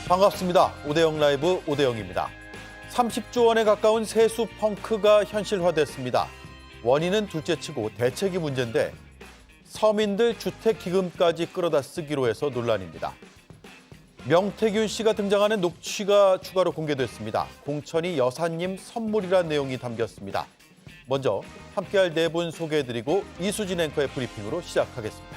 반갑습니다. 오대영 라이브 오대영입니다. 30조 원에 가까운 세수 펑크가 현실화됐습니다. 원인은 둘째치고 대책이 문제인데 서민들 주택기금까지 끌어다 쓰기로 해서 논란입니다. 명태균 씨가 등장하는 녹취가 추가로 공개됐습니다. 공천이 여사님 선물이란 내용이 담겼습니다. 먼저 함께할 네 분 소개해드리고 이수진 앵커의 브리핑으로 시작하겠습니다.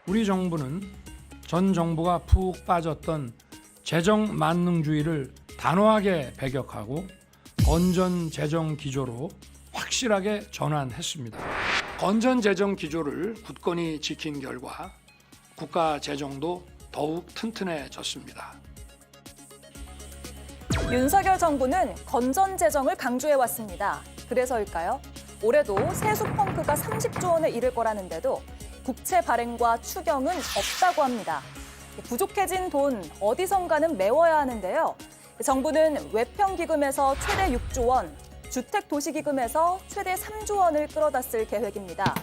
우리 정부는 전 정부가 푹 빠졌던 재정 만능주의를 단호하게 배격하고 건전 재정 기조로 확실하게 전환했습니다. 건전 재정 기조를 굳건히 지킨 결과 국가 재정도 더욱 튼튼해졌습니다. 윤석열 정부는 건전 재정을 강조해왔습니다. 그래서일까요? 올해도 세수 펑크가 30조 원에 이를 거라는데도 국채 발행과 추경은 없다고 합니다. 부족해진 돈 어디선가는 메워야 하는데요. 정부는 외평기금에서 최대 6조 원, 주택도시기금에서 최대 3조 원을 끌어다 쓸 계획입니다.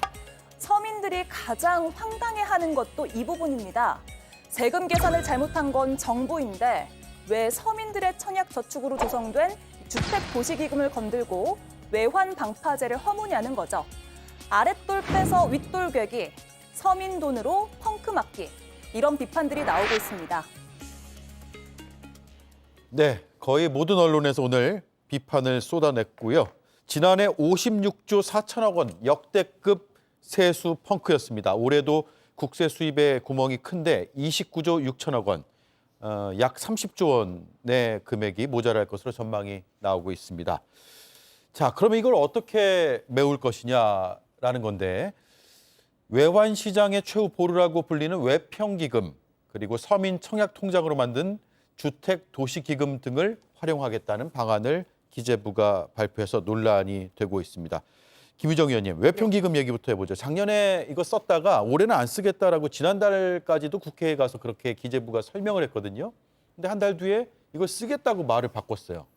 서민들이 가장 황당해하는 것도 이 부분입니다. 세금 계산을 잘못한 건 정부인데 왜 서민들의 청약저축으로 조성된 주택도시기금을 건들고 외환방파제를 허무냐는 거죠. 아랫돌 빼서 윗돌 괴기, 서민 돈으로 펑크 맞기, 이런 비판들이 나오고 있습니다. 네, 거의 모든 언론에서 오늘 비판을 쏟아냈고요. 지난해 56조 4천억 원 역대급 세수 펑크였습니다. 올해도 국세 수입의 구멍이 큰데 29조 6천억 원, 약 30조 원의 금액이 모자랄 것으로 전망이 나오고 있습니다. 자, 그러면 이걸 어떻게 메울 것이냐라는 건데 외환시장의 최후 보루라고 불리는 외평기금 그리고 서민 청약통장으로 만든 주택도시기금 등을 활용하겠다는 방안을 기재부가 발표해서 논란이 되고 있습니다. 김유정 의원님, 외평기금 얘기부터 해보죠. 작년에 이거 썼다가 올해는 안 쓰겠다라고 지난달까지도 국회에 가서 그렇게 기재부가 설명을 했거든요. 근데 한 달 뒤에 이걸 쓰겠다고 말을 바꿨어요.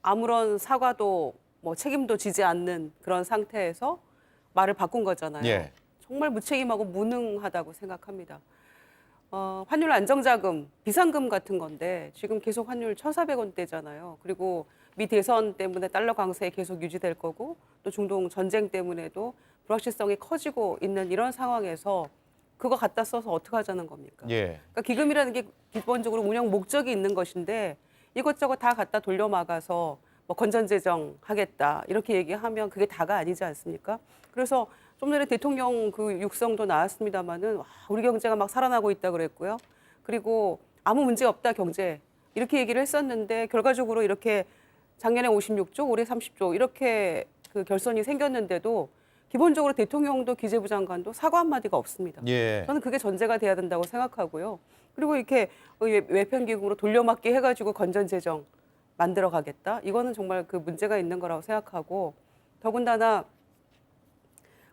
아무런 사과도 책임도 지지 않는 그런 상태에서 말을 바꾼 거잖아요. 예. 정말 무책임하고 무능하다고 생각합니다. 환율 안정자금, 비상금 같은 건데 지금 계속 환율 1,400원대잖아요. 그리고 미 대선 때문에 달러 강세 계속 유지될 거고 또 중동 전쟁 때문에도 불확실성이 커지고 있는 이런 상황에서 그거 갖다 써서 어떻게 하자는 겁니까? 예. 그러니까 기금이라는 게 기본적으로 운영 목적이 있는 것인데 이것저것 다 갖다 돌려막아서 건전재정 하겠다 이렇게 얘기하면 그게 다가 아니지 않습니까? 그래서 좀 전에 대통령 그 육성도 나왔습니다마는 우리 경제가 막 살아나고 있다 그랬고요. 그리고 아무 문제 없다 경제 이렇게 얘기를 했었는데 결과적으로 이렇게 작년에 56조, 올해 30조 이렇게 그 결손이 생겼는데도 기본적으로 대통령도 기재부 장관도 사과 한마디가 없습니다. 예. 저는 그게 전제가 돼야 된다고 생각하고요. 그리고 이렇게 외평기금으로 돌려막기 해가지고 건전재정 만들어 가겠다. 이거는 정말 그 문제가 있는 거라고 생각하고 더군다나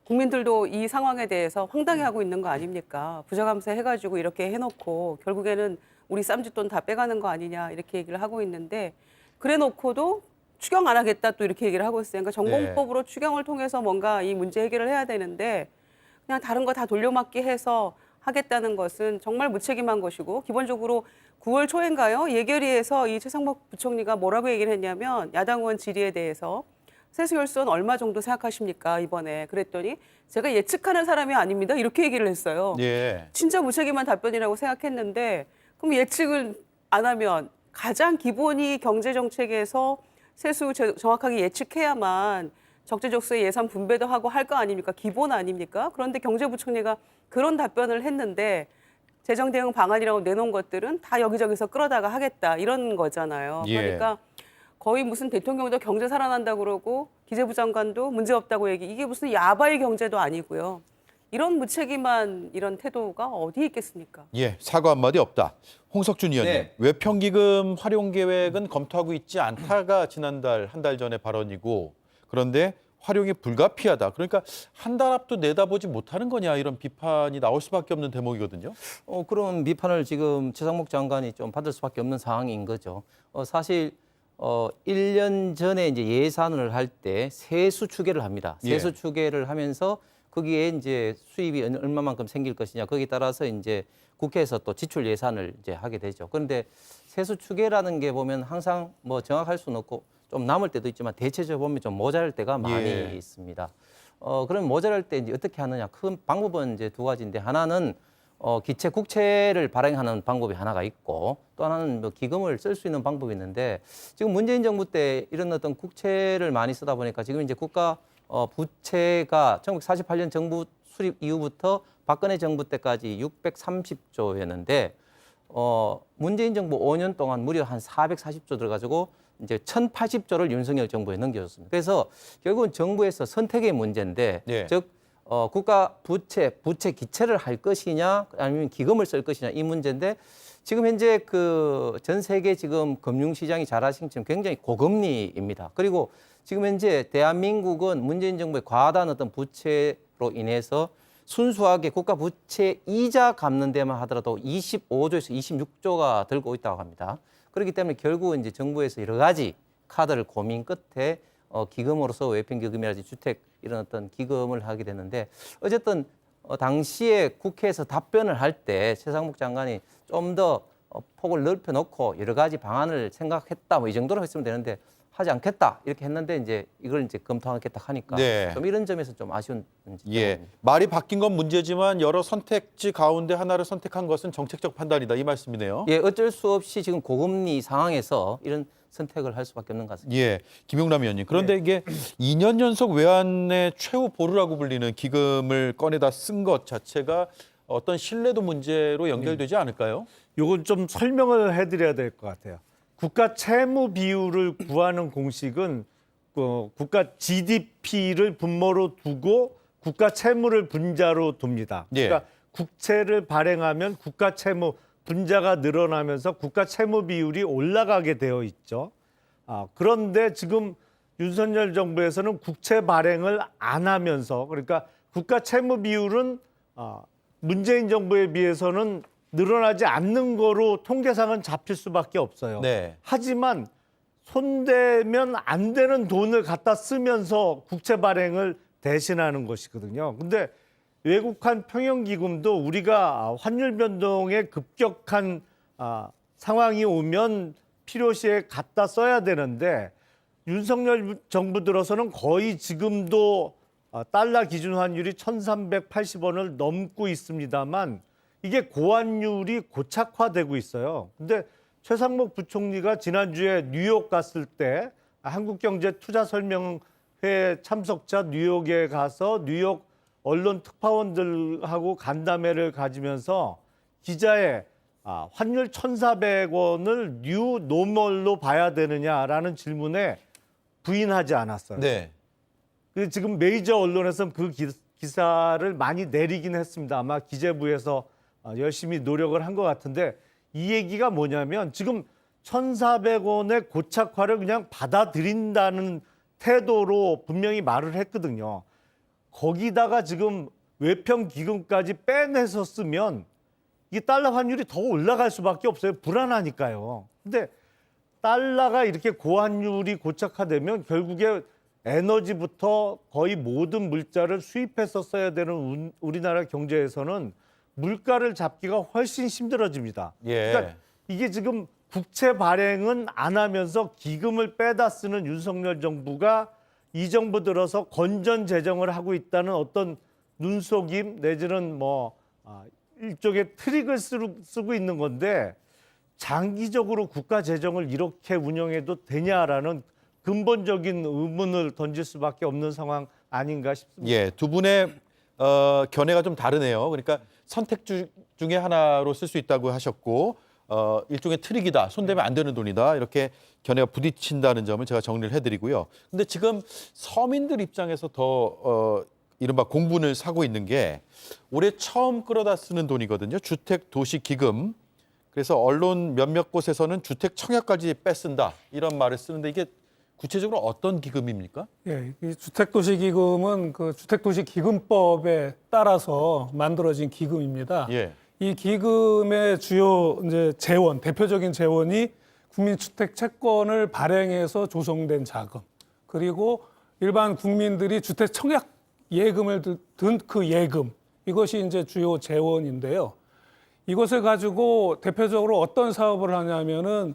국민들도 이 상황에 대해서 황당해하고 있는 거 아닙니까? 부정감사 해가지고 이렇게 해놓고 결국에는 우리 쌈짓돈 다 빼가는 거 아니냐 이렇게 얘기를 하고 있는데 그래놓고도 추경 안 하겠다 또 이렇게 얘기를 하고 있어요. 그러니까 정공법으로 추경을 통해서 뭔가 이 문제 해결을 해야 되는데 그냥 다른 거 다 돌려막기 해서 하겠다는 것은 정말 무책임한 것이고 기본적으로 9월 초인가요? 예결위에서 이 최상목 부총리가 뭐라고 얘기를 했냐면 야당 의원 질의에 대해서 세수 결손 얼마 정도 생각하십니까 이번에 그랬더니 제가 예측하는 사람이 아닙니다 이렇게 얘기를 했어요. 예. 진짜 무책임한 답변이라고 생각했는데 그럼 예측을 안 하면 가장 기본이 경제정책에서 세수 정확하게 예측해야만 적재적소에 예산 분배도 하고 할 거 아닙니까? 기본 아닙니까? 그런데 경제부총리가 그런 답변을 했는데 재정대응 방안이라고 내놓은 것들은 다 여기저기서 끌어다가 하겠다 이런 거잖아요. 예. 그러니까 거의 무슨 대통령도 경제 살아난다 그러고 기재부 장관도 문제 없다고 얘기. 이게 무슨 야바이 경제도 아니고요. 이런 무책임한 이런 태도가 어디 있겠습니까? 예, 사과 한마디 없다. 홍석준 의원님, 네. 외평기금 활용 계획은 검토하고 있지 않다가 지난달 한 달 전의 발언이고 그런데 활용이 불가피하다. 그러니까 한 달 앞도 내다보지 못하는 거냐 이런 비판이 나올 수밖에 없는 대목이거든요. 그런 비판을 지금 최상목 장관이 좀 받을 수밖에 없는 상황인 거죠. 사실 1년 전에 이제 예산을 할 때 세수 추계를 합니다. 세수 예. 추계를 하면서 거기에 이제 수입이 얼마만큼 생길 것이냐 거기에 따라서 이제 국회에서 또 지출 예산을 이제 하게 되죠. 그런데 세수 추계라는 게 보면 항상 뭐 정확할 수는 없고 좀 남을 때도 있지만 대체적으로 보면 좀 모자랄 때가 많이 예. 있습니다. 그럼 모자랄 때 이제 어떻게 하느냐? 큰 방법은 이제 두 가지인데 하나는 기체 국채를 발행하는 방법이 하나가 있고 또 하나는 뭐 기금을 쓸 수 있는 방법이 있는데 지금 문재인 정부 때 이런 어떤 국채를 많이 쓰다 보니까 지금 이제 국가 부채가 1948년 정부 수립 이후부터 박근혜 정부 때까지 630조였는데 문재인 정부 5년 동안 무려 한 440조 들어가지고 이제 1,080조를 윤석열 정부에 넘겨줬습니다. 그래서 결국은 정부에서 선택의 문제인데 네. 즉 국가 부채 기체를 할 것이냐 아니면 기금을 쓸 것이냐 이 문제인데 지금 현재 그 전 세계 지금 금융시장이 잘 아시는 지금 굉장히 고금리입니다. 그리고 지금 현재 대한민국은 문재인 정부의 과다한 어떤 부채로 인해서 순수하게 국가 부채 이자 갚는 데만 하더라도 25조에서 26조가 들고 있다고 합니다. 그렇기 때문에 결국 이제 정부에서 여러 가지 카드를 고민 끝에 기금으로서 외평기금이라든지 주택 이런 어떤 기금을 하게 됐는데 어쨌든 당시에 국회에서 답변을 할 때 최상목 장관이 좀 더 폭을 넓혀 놓고 여러 가지 방안을 생각했다 뭐 이 정도로 했으면 되는데 하지 않겠다 이렇게 했는데 이제 이걸 이제 검토하겠다 하니까 네. 좀 이런 점에서 좀 아쉬운 예, 말이 바뀐 건 문제지만 여러 선택지 가운데 하나를 선택한 것은 정책적 판단이다 이 말씀이네요. 예, 어쩔 수 없이 지금 고금리 상황에서 이런 선택을 할 수밖에 없는 것 같습니다. 예, 김용남 의원님. 그런데 이게 2년 연속 외환의 최후 보루라고 불리는 기금을 꺼내다 쓴 것 자체가 어떤 신뢰도 문제로 연결되지 않을까요? 요건 좀 설명을 해드려야 될 것 같아요. 국가 채무 비율을 구하는 공식은 국가 GDP를 분모로 두고 국가 채무를 분자로 둡니다. 예. 그러니까 국채를 발행하면 국가 채무 분자가 늘어나면서 국가 채무 비율이 올라가게 되어 있죠. 그런데 지금 윤석열 정부에서는 국채 발행을 안 하면서 그러니까 국가 채무 비율은 문재인 정부에 비해서는 늘어나지 않는 거로 통계상은 잡힐 수밖에 없어요. 네. 하지만 손대면 안 되는 돈을 갖다 쓰면서 국채 발행을 대신하는 것이거든요. 근데 외국한 평형기금도 우리가 환율 변동에 급격한 상황이 오면 필요시에 갖다 써야 되는데 윤석열 정부 들어서는 거의 지금도 달러 기준 환율이 1,380원을 넘고 있습니다만 이게 고환율이 고착화되고 있어요. 근데 최상목 부총리가 지난주에 뉴욕 갔을 때 한국경제투자설명회 참석자 뉴욕에 가서 뉴욕 언론 특파원들하고 간담회를 가지면서 기자의 환율 1,400원을 뉴 노멀로 봐야 되느냐라는 질문에 부인하지 않았어요. 네. 지금 메이저 언론에서는 그 기사를 많이 내리긴 했습니다. 아마 기재부에서 열심히 노력을 한 것 같은데 이 얘기가 뭐냐면 지금 1,400원의 고착화를 그냥 받아들인다는 태도로 분명히 말을 했거든요. 거기다가 지금 외평 기금까지 빼내서 쓰면 이 달러 환율이 더 올라갈 수밖에 없어요. 불안하니까요. 근데 달러가 이렇게 고환율이 고착화되면 결국에 에너지부터 거의 모든 물자를 수입해서 써야 되는 우리나라 경제에서는 물가를 잡기가 훨씬 힘들어집니다. 예. 그러니까 이게 지금 국채 발행은 안 하면서 기금을 빼다 쓰는 윤석열 정부가 이 정부 들어서 건전 재정을 하고 있다는 어떤 눈속임 내지는 일종의 트릭을 쓰고 있는 건데 장기적으로 국가 재정을 이렇게 운영해도 되냐라는 근본적인 의문을 던질 수밖에 없는 상황 아닌가 싶습니다. 예, 두 분의 견해가 좀 다르네요. 그러니까 선택 중에 하나로 쓸 수 있다고 하셨고 일종의 트릭이다. 손대면 안 되는 돈이다. 이렇게 견해가 부딪힌다는 점을 제가 정리를 해드리고요. 근데 지금 서민들 입장에서 더 이른바 공분을 사고 있는 게 올해 처음 끌어다 쓰는 돈이거든요. 주택도시기금. 그래서 언론 몇몇 곳에서는 주택 청약까지 뺏쓴다. 이런 말을 쓰는데 이게 구체적으로 어떤 기금입니까? 예, 이 주택도시기금은 그 주택도시기금법에 따라서 만들어진 기금입니다. 예. 이 기금의 주요 이제 재원, 대표적인 재원이 국민주택 채권을 발행해서 조성된 자금, 그리고 일반 국민들이 주택 청약 예금을 든 그 예금, 이것이 이제 주요 재원인데요. 이것을 가지고 대표적으로 어떤 사업을 하냐면은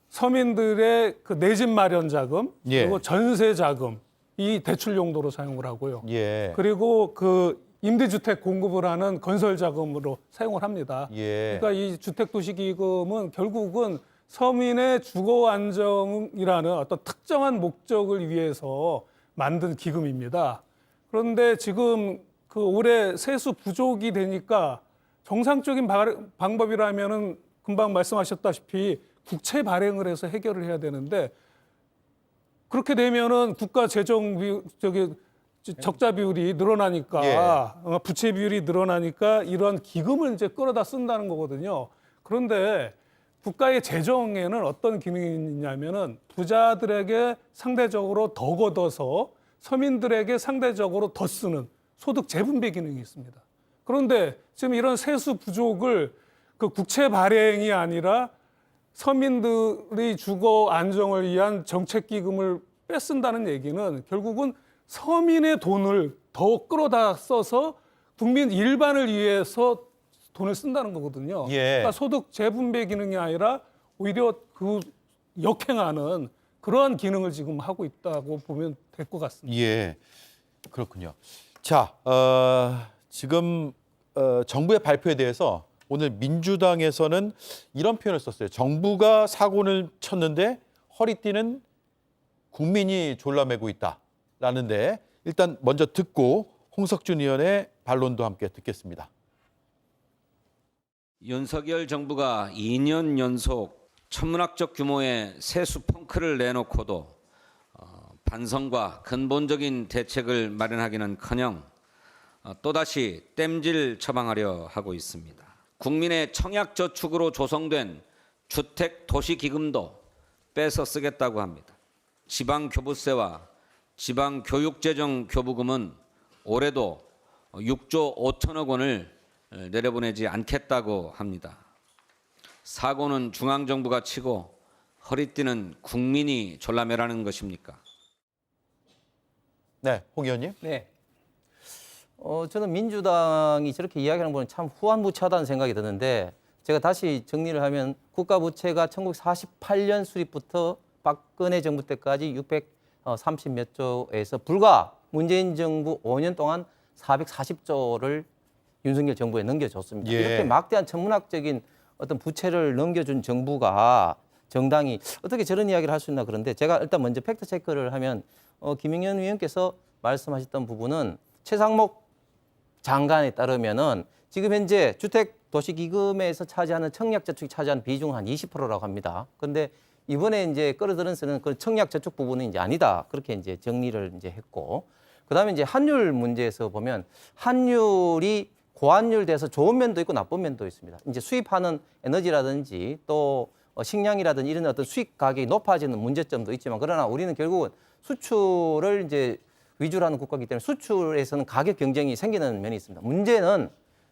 서민들의 그 내 집 마련 자금, 예. 그리고 전세 자금, 이 대출 용도로 사용을 하고요. 예. 그리고 그 임대주택 공급을 하는 건설 자금으로 사용을 합니다. 예. 그러니까 이 주택도시기금은 결국은 서민의 주거 안정이라는 어떤 특정한 목적을 위해서 만든 기금입니다. 그런데 지금 그 올해 세수 부족이 되니까 정상적인 방법이라면은 금방 말씀하셨다시피 국채 발행을 해서 해결을 해야 되는데, 그렇게 되면은 국가 재정 적자 비율이 늘어나니까 부채 비율이 늘어나니까 이런 기금을 이제 끌어다 쓴다는 거거든요. 그런데 국가의 재정에는 어떤 기능이 있냐면은 부자들에게 상대적으로 더 걷어서 서민들에게 상대적으로 더 쓰는 소득 재분배 기능이 있습니다. 그런데 지금 이런 세수 부족을 그 국채 발행이 아니라 서민들의 주거 안정을 위한 정책 기금을 뺏쓴다는 얘기는 결국은 서민의 돈을 더 끌어다 써서 국민 일반을 위해서 돈을 쓴다는 거거든요. 예. 그러니까 소득 재분배 기능이 아니라 오히려 그 역행하는 그러한 기능을 지금 하고 있다고 보면 될 것 같습니다. 예. 그렇군요. 자, 지금 정부의 발표에 대해서 오늘 민주당에서는 이런 표현을 썼어요. 정부가 사고를 쳤는데 허리띠는 국민이 졸라매고 있다라는데, 일단 먼저 듣고 홍석준 의원의 반론도 함께 듣겠습니다. 윤석열 정부가 2년 연속 천문학적 규모의 세수 펑크를 내놓고도 반성과 근본적인 대책을 마련하기는커녕 또다시 땜질 처방하려 하고 있습니다. 국민의 청약저축으로 조성된 주택도시기금도 뺏어 쓰겠다고 합니다. 지방교부세와 지방교육재정교부금은 올해도 6조 5천억 원을 내려보내지 않겠다고 합니다. 사고는 중앙정부가 치고 허리띠는 국민이 졸라매라는 것입니까? 네, 홍 의원님. 네. 저는 민주당이 저렇게 이야기하는 거는 참 후한무치하다는 생각이 드는데, 제가 다시 정리를 하면 국가 부채가 1948년 수립부터 박근혜 정부 때까지 630 몇 조에서 불과 문재인 정부 5년 동안 440조를 윤석열 정부에 넘겨줬습니다. 예. 이렇게 막대한 천문학적인 어떤 부채를 넘겨준 정부가, 정당이 어떻게 저런 이야기를 할 수 있나. 그런데 제가 일단 먼저 팩트 체크를 하면 김영현 위원께서 말씀하셨던 부분은 최상목 장관에 따르면은 지금 현재 주택도시기금에서 차지하는 청약저축이 차지하는 비중은 한 20%라고 합니다. 그런데 이번에 이제 끌어들은 쓰는 그 청약저축 부분은 이제 아니다. 그렇게 이제 정리를 이제 했고, 그다음에 이제 환율 문제에서 보면 환율이 고환율 돼서 좋은 면도 있고 나쁜 면도 있습니다. 이제 수입하는 에너지라든지 또 식량이라든지 이런 어떤 수입 가격이 높아지는 문제점도 있지만, 그러나 우리는 결국은 수출을 이제 위주로 하는 국가이기 때문에 수출에서는 가격 경쟁이 생기는 면이 있습니다.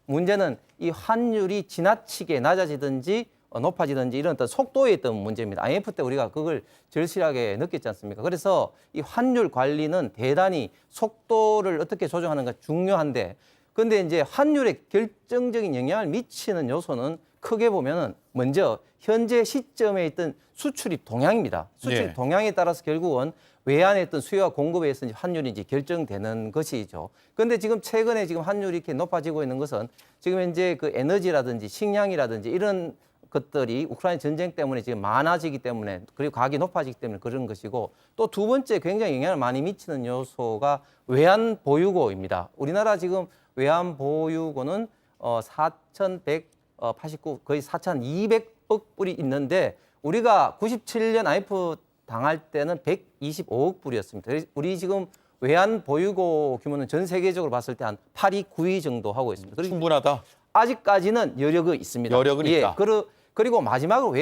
문제는 이 환율이 지나치게 낮아지든지 높아지든지 이런 어떤 속도에 있던 문제입니다. IMF 때 우리가 그걸 절실하게 느꼈지 않습니까? 그래서 이 환율 관리는 대단히 속도를 어떻게 조정하는가 중요한데, 그런데 이제 환율에 결정적인 영향을 미치는 요소는 크게 보면은 먼저 현재 시점에 있던 수출입 동향입니다. 수출입 네. 동향에 따라서 결국은 외환의 어떤 수요와 공급에 의해서 환율이 이제 결정되는 것이죠. 그런데 지금 최근에 지금 환율이 이렇게 높아지고 있는 것은 지금 현재 그 에너지라든지 식량이라든지 이런 것들이 우크라이나 전쟁 때문에 지금 많아지기 때문에, 그리고 가격이 높아지기 때문에 그런 것이고, 또 두 번째 굉장히 영향을 많이 미치는 요소가 외환 보유고입니다. 우리나라 지금 외환 보유고는 4,189 거의 4,200억 불이 있는데, 우리가 97년 IMF 당할 때는 125억 불이었습니다. 우리 지금 외환 보유고 규모는 전 세계적으로 봤을 때 한 8위, 9위 정도 하고 있습니다. 그리고 충분하다. 아직까지는 여력은 있습니다. 여력은 있다. 그리고 마지막으로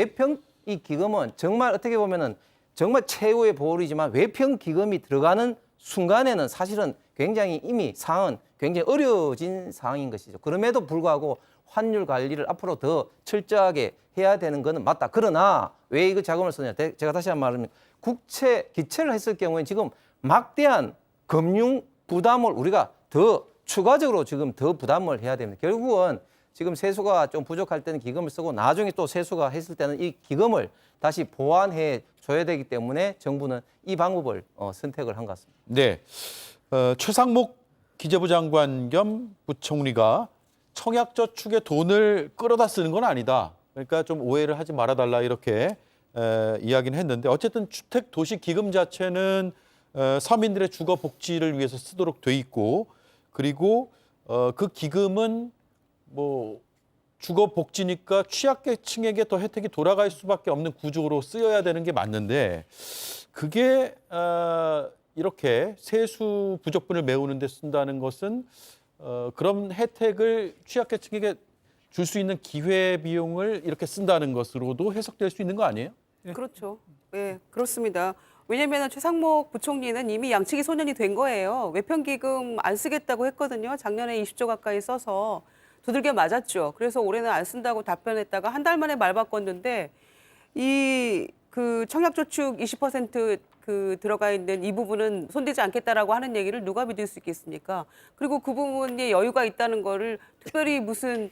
이 기금은 정말 어떻게 보면은 정말 최후의 보물이지만 외평 기금이 들어가는 순간에는 사실은 굉장히 이미 상황은 굉장히 어려워진 상황인 것이죠. 그럼에도 불구하고 환율 관리를 앞으로 더 철저하게 해야 되는 것은 맞다. 그러나 왜 이거 자금을 쓰냐? 제가 다시 한번 말하면 국채 기체를 했을 경우에 지금 막대한 금융 부담을 우리가 더 추가적으로 지금 더 부담을 해야 됩니다. 결국은 지금 세수가 좀 부족할 때는 기금을 쓰고 나중에 또 세수가 했을 때는 이 기금을 다시 보완해 줘야 되기 때문에 정부는 이 방법을 선택을 한 것 같습니다. 네, 최상목 기재부 장관 겸 부총리가 청약저축에 돈을 끌어다 쓰는 건 아니다. 그러니까 좀 오해를 하지 말아달라 이렇게 이야기는 했는데 어쨌든 주택도시기금 자체는 서민들의 주거 복지를 위해서 쓰도록 돼 있고 그리고 그 기금은 뭐 주거 복지니까 취약계층에게 더 혜택이 돌아갈 수밖에 없는 구조로 쓰여야 되는 게 맞는데 그게 이렇게 세수 부족분을 메우는 데 쓴다는 것은 그런 혜택을 취약계층에게 줄 수 있는 기회 비용을 이렇게 쓴다는 것으로도 해석될 수 있는 거 아니에요? 그렇죠. 네, 그렇습니다. 왜냐하면 최상목 부총리는 이미 양치기 소년이 된 거예요. 외평기금 안 쓰겠다고 했거든요. 작년에 20조 가까이 써서 두들겨 맞았죠. 그래서 올해는 안 쓴다고 답변했다가 한 달 만에 말 바꿨는데 그 청약저축 20% 들어가 있는 이 부분은 손대지 않겠다라고 하는 얘기를 누가 믿을 수 있겠습니까? 그리고 그 부분에 여유가 있다는 거를 특별히 무슨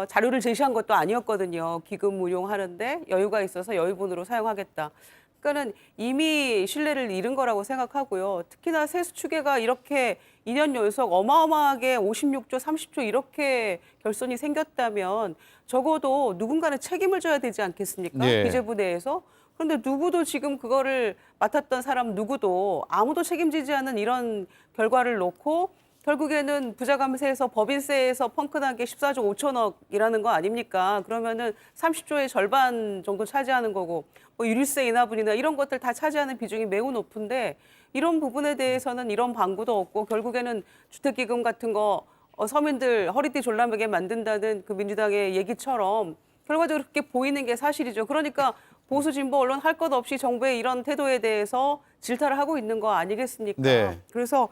자료를 제시한 것도 아니었거든요. 기금 운용하는데 여유가 있어서 여유분으로 사용하겠다. 그러니까는 이미 신뢰를 잃은 거라고 생각하고요. 특히나 세수 추계가 이렇게 2년 연속 어마어마하게 56조, 30조 이렇게 결손이 생겼다면 적어도 누군가는 책임을 져야 되지 않겠습니까? 네. 기재부 내에서. 그런데 누구도 지금 그거를 맡았던 사람 누구도 아무도 책임지지 않은 이런 결과를 놓고 결국에는 부자 감세에서 법인세에서 펑크난 게 14조 5천억이라는 거 아닙니까? 그러면은 30조의 절반 정도 차지하는 거고 뭐 유류세 인하분이나 이런 것들 다 차지하는 비중이 매우 높은데 이런 부분에 대해서는 이런 방구도 없고 결국에는 주택기금 같은 거 서민들 허리띠 졸라매게 만든다는 그 민주당의 얘기처럼 결과적으로 그렇게 보이는 게 사실이죠. 그러니까 보수 진보 언론 할 것 없이 정부의 이런 태도에 대해서 질타를 하고 있는 거 아니겠습니까? 네. 그래서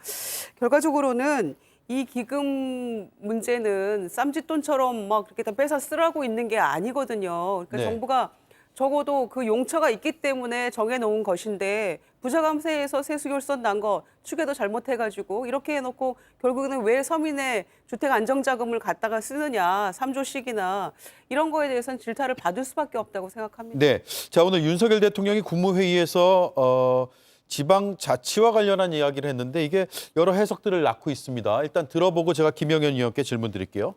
결과적으로는 이 기금 문제는 쌈짓돈처럼 막 그렇게 다 뺏어 쓰라고 있는 게 아니거든요. 그러니까 네. 정부가 적어도 그 용처가 있기 때문에 정해놓은 것인데 부자 감세에서 세수 결손 난 거 추계도 잘못해가지고 이렇게 해놓고 결국에는 왜 서민의 주택 안정자금을 갖다가 쓰느냐 3조씩이나 이런 거에 대해서는 질타를 받을 수밖에 없다고 생각합니다. 네, 자 오늘 윤석열 대통령이 국무회의에서 지방자치와 관련한 이야기를 했는데 이게 여러 해석들을 낳고 있습니다. 일단 들어보고 제가 김영현 의원께 질문 드릴게요.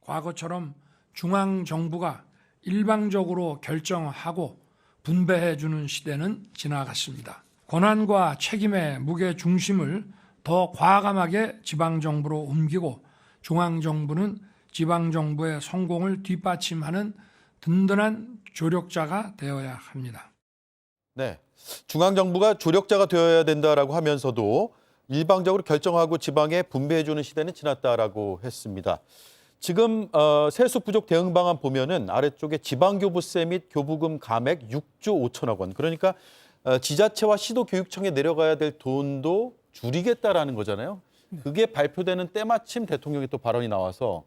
과거처럼 중앙정부가 일방적으로 결정하고 분배해주는 시대는 지나갔습니다. 권한과 책임의 무게 중심을 더 과감하게 지방정부로 옮기고 중앙정부는 지방정부의 성공을 뒷받침하는 든든한 조력자가 되어야 합니다. 네, 중앙정부가 조력자가 되어야 된다라고 하면서도 일방적으로 결정하고 지방에 분배해주는 시대는 지났다라고 했습니다. 지금 세수 부족 대응 방안 보면은 아래쪽에 지방교부세 및 교부금 감액 6조 5천억 원. 그러니까 지자체와 시도교육청에 내려가야 될 돈도 줄이겠다라는 거잖아요. 그게 발표되는 때마침 대통령이 또 발언이 나와서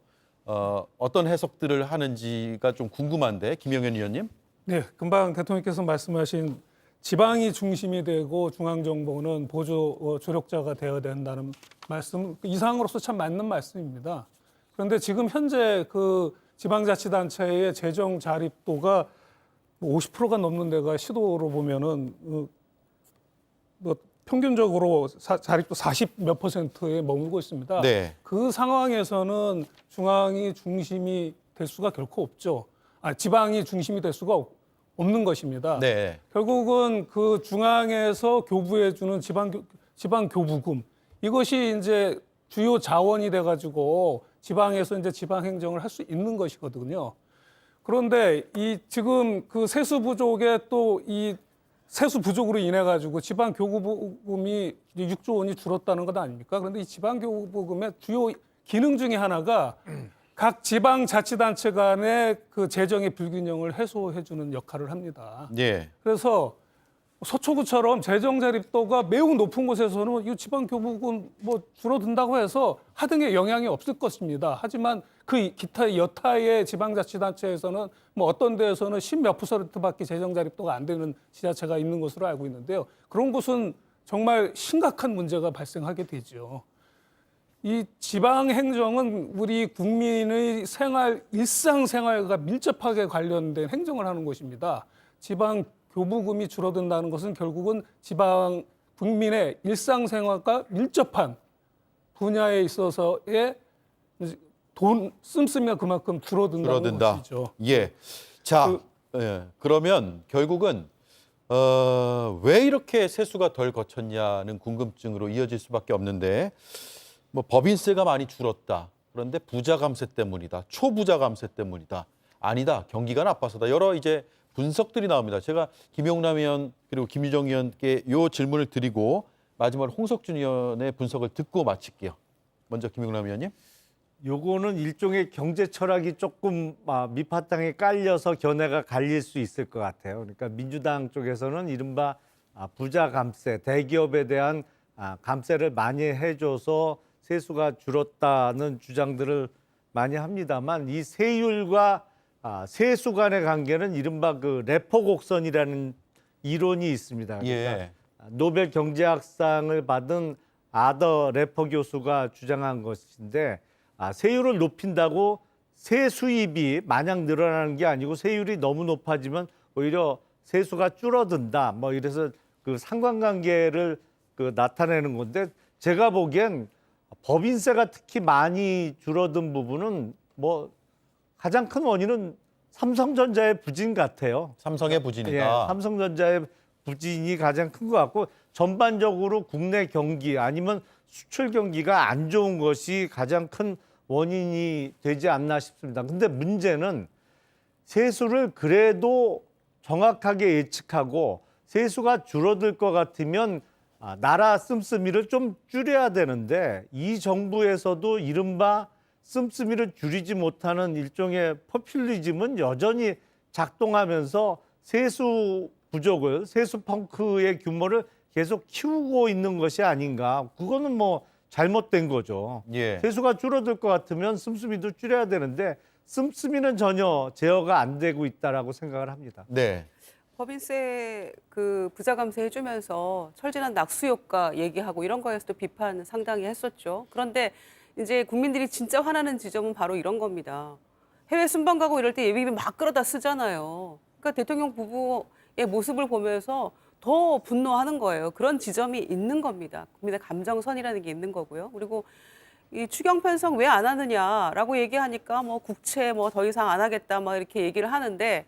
어떤 해석들을 하는지가 좀 궁금한데 김영현 의원님. 네, 금방 대통령께서 말씀하신 지방이 중심이 되고 중앙정부는 보조 조력자가 되어야 된다는 말씀 이상으로서 참 맞는 말씀입니다. 그런데 지금 현재 그 지방자치단체의 재정 자립도가 50%가 넘는 데가 시도로 보면은 뭐 평균적으로 자립도 40 몇 %에 머물고 있습니다. 네. 그 상황에서는 중앙이 중심이 될 수가 결코 없죠. 지방이 중심이 될 수가 없는 것입니다. 네. 결국은 그 중앙에서 교부해주는 지방 교부금 이것이 이제 주요 자원이 돼가지고 지방에서 이제 지방 행정을 할 수 있는 것이거든요. 그런데 이 지금 그 세수 부족에 또 이 세수 부족으로 인해 가지고 지방 교부금이 6조 원이 줄었다는 것 아닙니까? 그런데 이 지방 교부금의 주요 기능 중에 하나가 각 지방자치단체 간의 그 재정의 불균형을 해소해주는 역할을 합니다. 예. 그래서 서초구처럼 재정 자립도가 매우 높은 곳에서는 이 지방교부금 뭐 줄어든다고 해서 하등에 영향이 없을 것입니다. 하지만 그 기타 여타의 지방자치단체에서는 뭐 어떤 데에서는 10몇 %밖에 재정 자립도가 안 되는 지자체가 있는 것으로 알고 있는데요. 그런 곳은 정말 심각한 문제가 발생하게 되죠. 이 지방 행정은 우리 국민의 일상생활과 밀접하게 관련된 행정을 하는 곳입니다. 지방 교부금이 줄어든다는 것은 결국은 지방 국민의 일상생활과 밀접한 분야에 있어서의 돈 씀씀이가 그만큼 줄어든다는 것이죠. 예. 자, 그러면 결국은 왜 이렇게 세수가 덜 거쳤냐는 궁금증으로 이어질 수밖에 없는데, 뭐 법인세가 많이 줄었다. 그런데 부자 감세 때문이다. 초부자 감세 때문이다. 아니다. 경기가 나빠서다. 여러 이제 분석들이 나옵니다. 제가 김용남 의원 그리고 김유정 의원께 이 질문을 드리고 마지막으로 홍석준 의원의 분석을 듣고 마칠게요. 먼저 김용남 의원님. 요거는 일종의 경제 철학이 조금 밑바탕에 깔려서 견해가 갈릴 수 있을 것 같아요. 그러니까 민주당 쪽에서는 이른바 부자 감세, 대기업에 대한 감세를 많이 해줘서 세수가 줄었다는 주장들을 많이 합니다만, 이 세율과 세수 간의 관계는 이른바 그 레포 곡선이라는 이론이 있습니다. 그러니까 예. 노벨 경제학상을 받은 아더 레퍼 교수가 주장한 것인데, 세율을 높인다고 세수입이 마냥 늘어나는 게 아니고 세율이 너무 높아지면 오히려 세수가 줄어든다. 뭐 이래서 그 상관관계를 나타내는 건데, 제가 보기엔 법인세가 특히 많이 줄어든 부분은 뭐 가장 큰 원인은 삼성전자의 부진 같아요. 삼성의 부진이다. 예, 삼성전자의 부진이 가장 큰 것 같고, 전반적으로 국내 경기 아니면 수출 경기가 안 좋은 것이 가장 큰 원인이 되지 않나 싶습니다. 근데 문제는 세수를 그래도 정확하게 예측하고 세수가 줄어들 것 같으면 나라 씀씀이를 좀 줄여야 되는데, 이 정부에서도 이른바 씀씀이를 줄이지 못하는 일종의 포퓰리즘은 여전히 작동하면서 세수 부족을, 세수 펑크의 규모를 계속 키우고 있는 것이 아닌가. 그거는 뭐 잘못된 거죠. 예. 세수가 줄어들 것 같으면 씀씀이도 줄여야 되는데, 씀씀이는 전혀 제어가 안 되고 있다라고 생각을 합니다. 네. 법인세 그 부자 감세 해주면서 철저한 낙수 효과 얘기하고 이런 거에서도 비판 상당히 했었죠. 그런데 이제 국민들이 진짜 화나는 지점은 바로 이런 겁니다. 해외 순방 가고 이럴 때 예비비 막 끌어다 쓰잖아요. 그러니까 대통령 부부의 모습을 보면서 더 분노하는 거예요. 그런 지점이 있는 겁니다. 국민의 감정선이라는 게 있는 거고요. 그리고 이 추경 편성 왜 안 하느냐라고 얘기하니까 뭐 국채 뭐 더 이상 안 하겠다 막 이렇게 얘기를 하는데,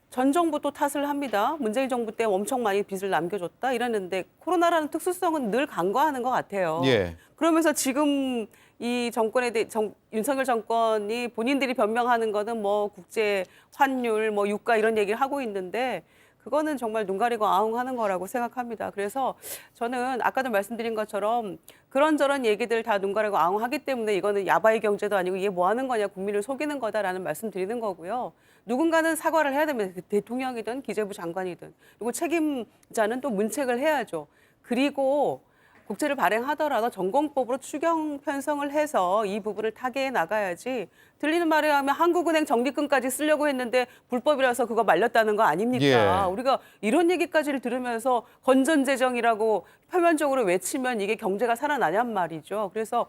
전 정부 또 탓을 합니다. 문재인 정부 때 엄청 많이 빚을 남겨줬다 이랬는데, 코로나라는 특수성은 늘 간과하는 것 같아요. 예. 그러면서 지금 이 정권에 대해 윤석열 정권이 본인들이 변명하는 거는 뭐 국제 환율, 뭐 유가 이런 얘기를 하고 있는데, 그거는 정말 눈 가리고 아웅하는 거라고 생각합니다. 그래서 저는 아까도 말씀드린 것처럼 그런저런 얘기들 다 눈 가리고 아웅하기 때문에 이거는 야바이 경제도 아니고 이게 뭐 하는 거냐, 국민을 속이는 거다라는 말씀 드리는 거고요. 누군가는 사과를 해야 됩니다. 대통령이든 기재부 장관이든. 그리고 책임자는 또 문책을 해야죠. 그리고 국채를 발행하더라도 전공법으로 추경 편성을 해서 이 부분을 타개해 나가야지, 들리는 말에 하면 한국은행 적립금까지 쓰려고 했는데 불법이라서 그거 말렸다는 거 아닙니까? 예. 우리가 이런 얘기까지를 들으면서 건전재정이라고 표면적으로 외치면 이게 경제가 살아나냔 말이죠. 그래서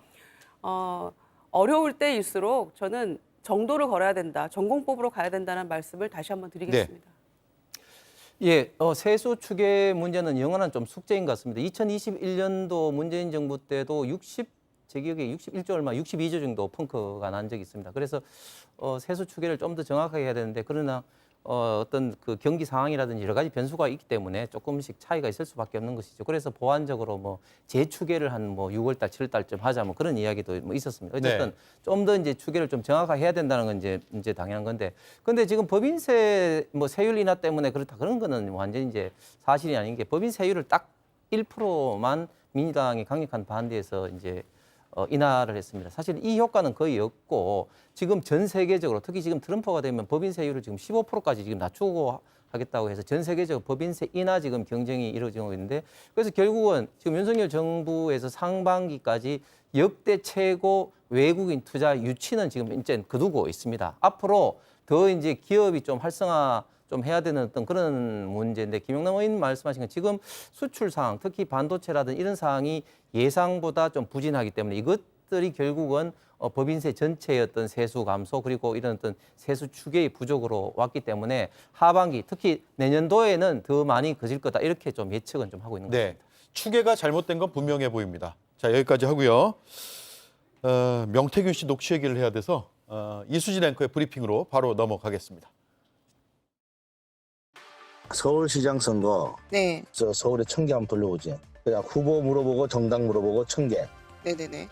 어려울 때일수록 저는 정도를 걸어야 된다, 전공법으로 가야 된다는 말씀을 다시 한번 드리겠습니다. 예, 세수 추계 문제는 영원한 좀 숙제인 것 같습니다. 2021년도 문재인 정부 때도 제 기억에 61조 얼마, 62조 정도 펑크가 난 적이 있습니다. 그래서 세수 추계를 좀 더 정확하게 해야 되는데, 그러나 어떤 그 경기 상황이라든지 여러 가지 변수가 있기 때문에 조금씩 차이가 있을 수밖에 없는 것이죠. 그래서 보완적으로 뭐 재추계를 한 뭐 6월달, 7월달쯤 하자 뭐 그런 이야기도 뭐 있었습니다. 어쨌든 좀 더 이제 추계를 좀 정확하게 해야 된다는 건 이제 당연한 건데, 근데 지금 법인세 뭐 세율 인하 때문에 그렇다 그런 거는 완전히 이제 사실이 아닌 게, 법인 세율을 딱 1%만 민주당이 강력한 반대해서 이제 인하를 했습니다. 사실 이 효과는 거의 없고 지금 전 세계적으로 특히 지금 트럼프가 되면 법인세율을 지금 15%까지 지금 낮추고 하겠다고 해서 전 세계적 법인세 인하 지금 경쟁이 이루어지고 있는데 그래서 결국은 지금 윤석열 정부에서 상반기까지 역대 최고 외국인 투자 유치는 지금 이제 거두고 있습니다. 앞으로 더 이제 기업이 좀 활성화 좀 해야 되는 어떤 그런 문제인데 김영남 의원 말씀하신 건 지금 수출 상황, 특히 반도체라든 이런 상황이 예상보다 좀 부진하기 때문에 이것들이 결국은 법인세 전체의 어떤 세수 감소 그리고 이런 어떤 세수 추계의 부족으로 왔기 때문에 하반기 특히 내년도에는 더 많이 커질 거다 이렇게 좀 예측은 좀 하고 있는 것 네, 같습니다. 추계가 잘못된 건 분명해 보입니다. 자, 여기까지 하고요. 명태균 씨 녹취 얘기를 해야 돼서 이수진 앵커의 브리핑으로 바로 넘어가겠습니다. 서울시장 선거, 네, 저 서울에 1,000개 한번 돌려보지. 그냥 후보 물어보고 정당 물어보고 1,000개. 네네네.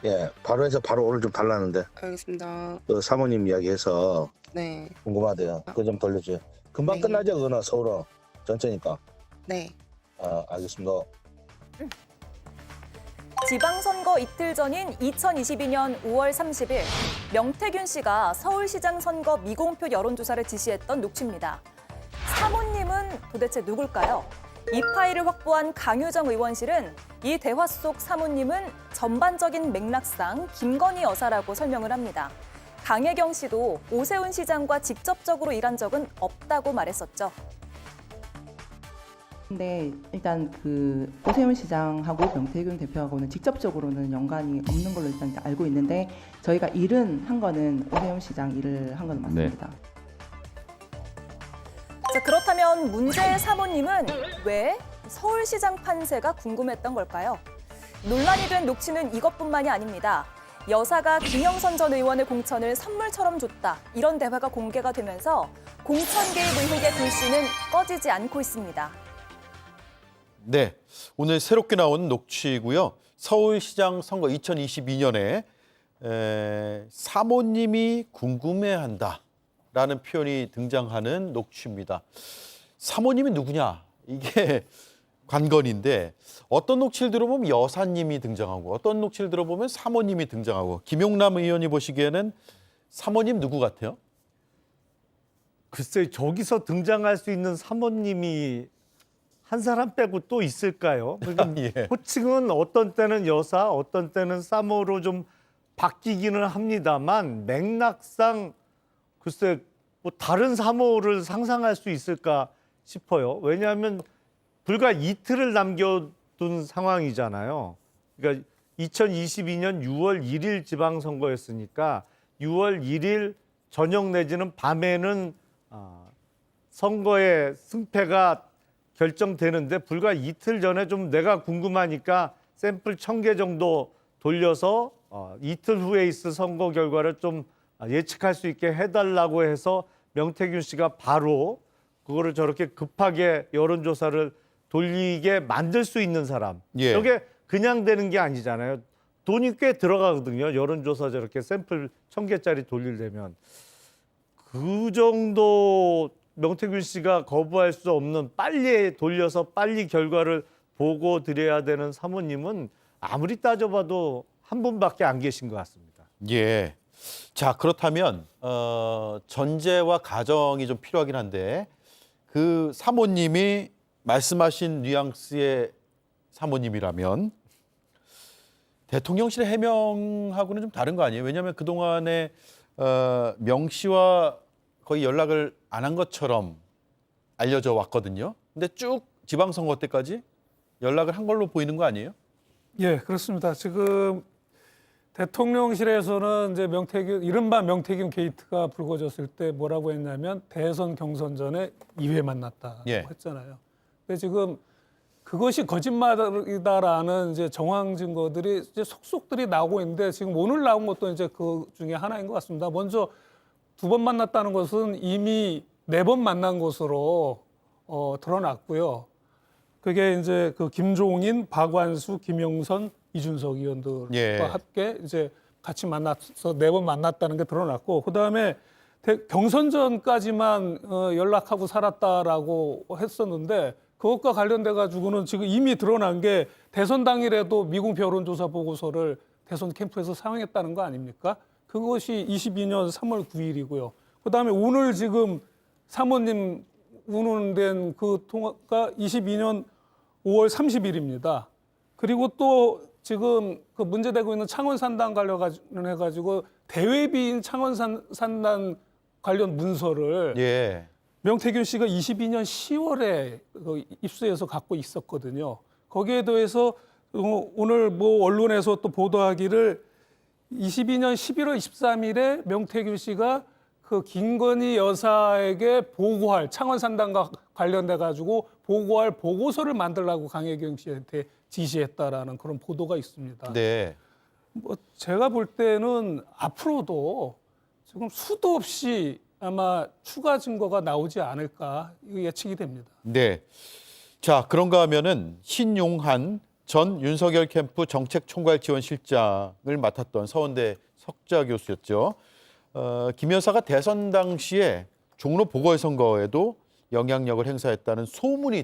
예, 바로 해서 바로 오늘 좀 달라는데 알겠습니다. 그 사모님 이야기해서 네, 궁금하대요. 그거 좀 돌려줘요. 금방 네. 끝나죠, 그거는 서울은 전체니까. 네. 알겠습니다. 지방선거 이틀 전인 2022년 5월 30일 명태균 씨가 서울시장 선거 미공표 여론조사를 지시했던 녹취입니다. 사모님은 도대체 누굴까요? 이 파일을 확보한 강유정 의원실은 이 대화 속 사모님은 전반적인 맥락상 김건희 여사라고 설명을 합니다. 강혜경 씨도 오세훈 시장과 직접적으로 일한 적은 없다고 말했었죠. 근데 일단 그 오세훈 시장하고 명태균 대표하고는 직접적으로는 연관이 없는 걸로 일단 알고 있는데 저희가 일은 한 거는 오세훈 시장 일을 한 건 맞습니다. 자, 그렇다면 문제의 사모님은 왜 서울시장 판세가 궁금했던 걸까요? 논란이 된 녹취는 이것뿐만이 아닙니다. 여사가 김영선 전 의원의 공천을 선물처럼 줬다. 이런 대화가 공개가 되면서 공천 개입 의혹의 불씨는 꺼지지 않고 있습니다. 네, 오늘 새롭게 나온 녹취고요. 서울시장 선거 2022년에 사모님이 궁금해한다라는 표현이 등장하는 녹취입니다. 사모님이 누구냐? 이게 관건인데 어떤 녹취를 들어보면 여사님이 등장하고 어떤 녹취를 들어보면 사모님이 등장하고 김용남 의원이 보시기에는 사모님 누구 같아요? 글쎄 저기서 등장할 수 있는 사모님이 한 사람 빼고 또 있을까요? 예. 호칭은 어떤 때는 여사, 어떤 때는 사모로 좀 바뀌기는 합니다만 맥락상 글쎄 뭐 다른 사모를 상상할 수 있을까 싶어요. 왜냐하면 불과 이틀을 남겨둔 상황이잖아요. 그러니까 2022년 6월 1일 지방선거였으니까 6월 1일 저녁 내지는 밤에는 선거의 승패가 결정되는데 불과 이틀 전에 좀 내가 궁금하니까 샘플 1,000개 정도 돌려서 이틀 후에 있을 선거 결과를 좀 예측할 수 있게 해달라고 해서 명태균 씨가 바로 그거를 저렇게 급하게 여론조사를 돌리게 만들 수 있는 사람. 예. 이게 그냥 되는 게 아니잖아요. 돈이 꽤 들어가거든요. 여론조사 저렇게 샘플 1,000개짜리 돌리려면. 그 정도 명태균 씨가 거부할 수 없는 빨리 돌려서 빨리 결과를 보고 드려야 되는 사모님은 아무리 따져봐도 한 분밖에 안 계신 것 같습니다. 예. 자, 그렇다면 전제와 가정이 좀 필요하긴 한데 그 사모님이 말씀하신 뉘앙스의 사모님이라면 대통령실의 해명하고는 좀 다른 거 아니에요? 왜냐하면 그동안에 명 씨와 거의 연락을 안 한 것처럼 알려져 왔거든요. 근데 쭉 지방선거 때까지 연락을 한 걸로 보이는 거 아니에요? 예, 그렇습니다. 지금 대통령실에서는 이제 이른바 명태균 게이트가 불거졌을 때 뭐라고 했냐면 대선 경선 전에 2회 만났다고 예. 했잖아요. 근데 지금 그것이 거짓말이다라는 이제 정황 증거들이 이제 속속들이 나오고 있는데 지금 오늘 나온 것도 이제 그 중에 하나인 것 같습니다. 먼저 2번 만났다는 것은 이미 4번 만난 것으로 드러났고요. 그게 이제 그 김종인, 박완수, 김영선, 이준석 의원들과 예. 함께 이제 같이 만나서 4번 만났다는 게 드러났고, 그 다음에 경선 전까지만 연락하고 살았다라고 했었는데 그것과 관련돼 가지고는 지금 이미 드러난 게 대선 당일에도 미공표 여론조사 보고서를 대선 캠프에서 사용했다는 거 아닙니까? 그것이 22년 3월 9일이고요. 그다음에 오늘 지금 사모님 운운된 그 통화가 22년 5월 30일입니다. 그리고 또 지금 그 문제되고 있는 창원산단 관련해가지고 대외비인 창원산단 관련 문서를 예. 명태균 씨가 22년 10월에 입수해서 갖고 있었거든요. 거기에 대해서 오늘 뭐 언론에서 또 보도하기를 22년 11월 23일에 명태균 씨가 그 김건희 여사에게 보고할 창원산단과 관련돼 가지고 보고할 보고서를 만들라고 강혜경 씨한테 지시했다라는 그런 보도가 있습니다. 네. 뭐 제가 볼 때는 앞으로도 지금 수도 없이 아마 추가 증거가 나오지 않을까 예측이 됩니다. 네. 자, 그런가 하면은 신용한 전 윤석열 캠프 정책총괄지원실장을 맡았던 서원대 석좌 교수였죠. 김 여사가 대선 당시에 종로 보궐선거에도 영향력을 행사했다는 소문이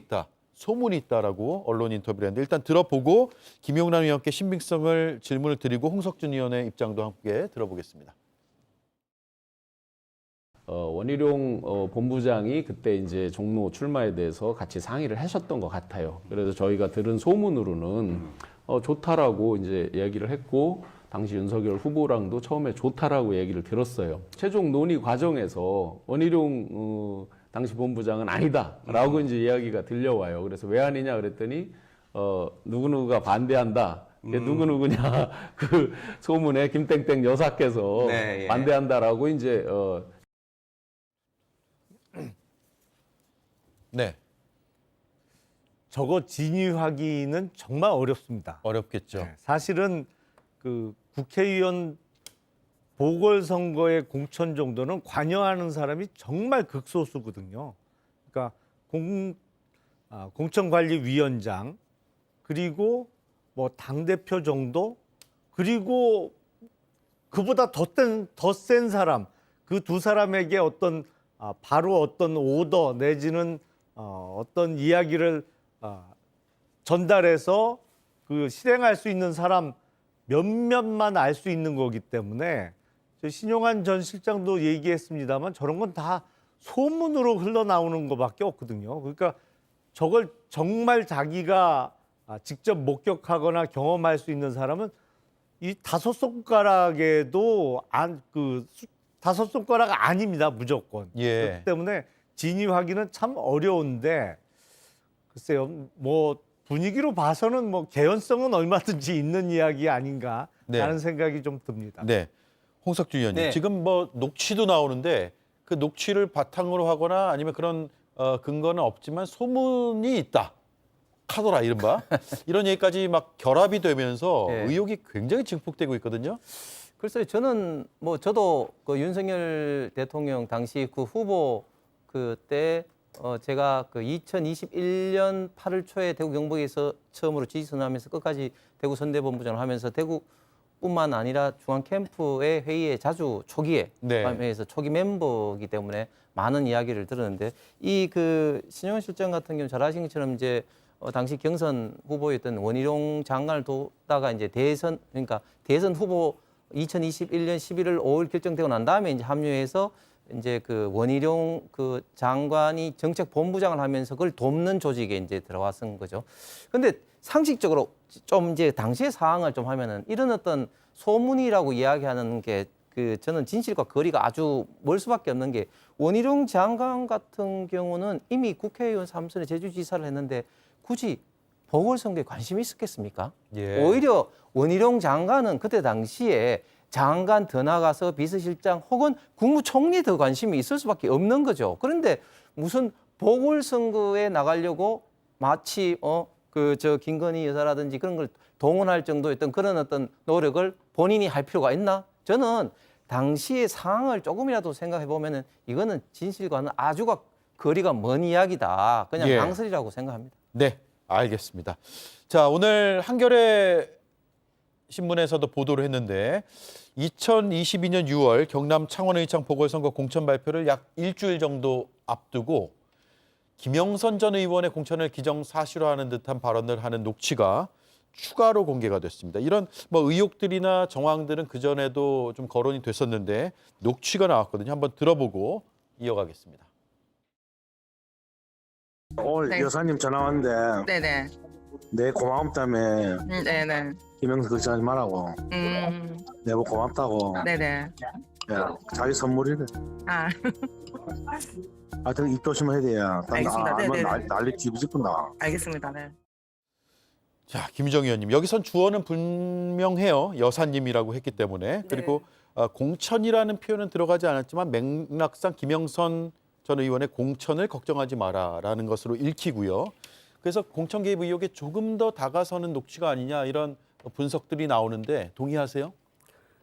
있다라고 언론 인터뷰를 했는데 일단 들어보고 김용남 의원께 신빙성을 질문을 드리고 홍석준 의원의 입장도 함께 들어보겠습니다. 원희룡 본부장이 그때 이제 종로 출마에 대해서 같이 상의를 하셨던 것 같아요. 그래서 저희가 들은 소문으로는 좋다라고 이제 이야기를 했고 당시 윤석열 후보랑도 처음에 좋다라고 얘기를 들었어요. 최종 논의 과정에서 원희룡 당시 본부장은 아니다라고 이제 이야기가 들려와요. 그래서 왜 아니냐 그랬더니 누구누구가 반대한다. 누구누구냐 그 소문에 김땡땡 여사께서 네, 예. 반대한다라고 이제 네. 저거 진위하기는 정말 어렵습니다. 어렵겠죠. 네, 사실은 그 국회의원 보궐선거의 공천 정도는 관여하는 사람이 정말 극소수거든요. 그러니까 공천관리위원장 그리고 뭐 당대표 정도 그리고 그보다 더 센 사람 그 두 사람에게 어떤 바로 어떤 오더 내지는 어떤 이야기를 전달해서 그 실행할 수 있는 사람 몇몇만 알 수 있는 거기 때문에 신용한 전 실장도 얘기했습니다만 저런 건 다 소문으로 흘러나오는 것밖에 없거든요. 그러니까 저걸 정말 자기가 직접 목격하거나 경험할 수 있는 사람은 이 다섯 손가락에도 다섯 손가락 아닙니다, 무조건. 예. 그렇기 때문에 진위하기는 참 어려운데 글쎄요, 뭐 분위기로 봐서는 뭐 개연성은 얼마든지 있는 이야기 아닌가 하는 생각이 좀 듭니다. 네. 홍석준 의원님, 네. 지금 뭐 녹취도 나오는데 그 녹취를 바탕으로 하거나 아니면 그런 근거는 없지만 소문이 있다. 카더라 이른바 이런 얘기까지 막 결합이 되면서 네. 의혹이 굉장히 증폭되고 있거든요. 글쎄요, 저는 뭐 저도 그 윤석열 대통령 당시 그 후보 그때 제가 그 2021년 8월 초에 대구 경북에서 처음으로 지지선언하면서 끝까지 대구 선대본부장을 하면서 대구뿐만 아니라 중앙 캠프의 회의에 자주 초기에 참여해서 초기 멤버이기 때문에 많은 이야기를 들었는데 이 그 신용환 실장 같은 경우 잘 아시는 것처럼 이제 당시 경선 후보였던 원희룡 장관을 뒀다가 이제 대선 후보 2021년 11월 5일 결정되고 난 다음에 이제 합류해서 이제 그 원희룡 그 장관이 정책본부장을 하면서 그걸 돕는 조직에 이제 들어왔은 거죠. 근데 상식적으로 좀 이제 당시의 상황을 좀 하면은 이런 어떤 소문이라고 이야기하는 게 그 저는 진실과 거리가 아주 멀 수밖에 없는 게 원희룡 장관 같은 경우는 이미 국회의원 3선에 제주지사를 했는데 굳이 보궐선거에 관심이 있었겠습니까? 예. 오히려 원희룡 장관은 그때 당시에 장관 더 나가서 비서실장 혹은 국무총리에 더 관심이 있을 수밖에 없는 거죠. 그런데 무슨 보궐선거에 나가려고 마치 김건희 여사라든지 그런 걸 동원할 정도였던 그런 어떤 노력을 본인이 할 필요가 있나? 저는 당시의 상황을 조금이라도 생각해 보면은 이거는 진실과는 아주 거리가 먼 이야기다. 그냥 예. 망설이라고 생각합니다. 네, 알겠습니다. 자, 오늘 한겨레 신문에서도 보도를 했는데 2022년 6월 경남 창원의창 보궐선거 공천 발표를 약 일주일 정도 앞두고 김영선 전 의원의 공천을 기정사실화하는 듯한 발언을 하는 녹취가 추가로 공개가 됐습니다. 이런 뭐 의혹들이나 정황들은 그 전에도 좀 거론이 됐었는데 녹취가 나왔거든요. 한번 들어보고 이어가겠습니다. 오늘 네. 여사님 전화 왔는데 네네. 내 고마움 때문에 네네. 김영선 걱정하지 말라고 내보 고맙다고 네네. 야, 자기 선물이래. 아, 하여튼 입 조심해야 돼요. 알겠습니다. 네네네. 난리 뒤집힌다. 알겠습니다. 네. 자, 김희정 의원님, 여기선 주어는 분명해요. 여사님이라고 했기 때문에. 그리고 공천이라는 표현은 들어가지 않았지만 맥락상 김영선 전 의원의 공천을 걱정하지 마라라는 것으로 읽히고요. 그래서 공천 개입 의혹에 조금 더 다가서는 녹취가 아니냐 이런 분석들이 나오는데 동의하세요?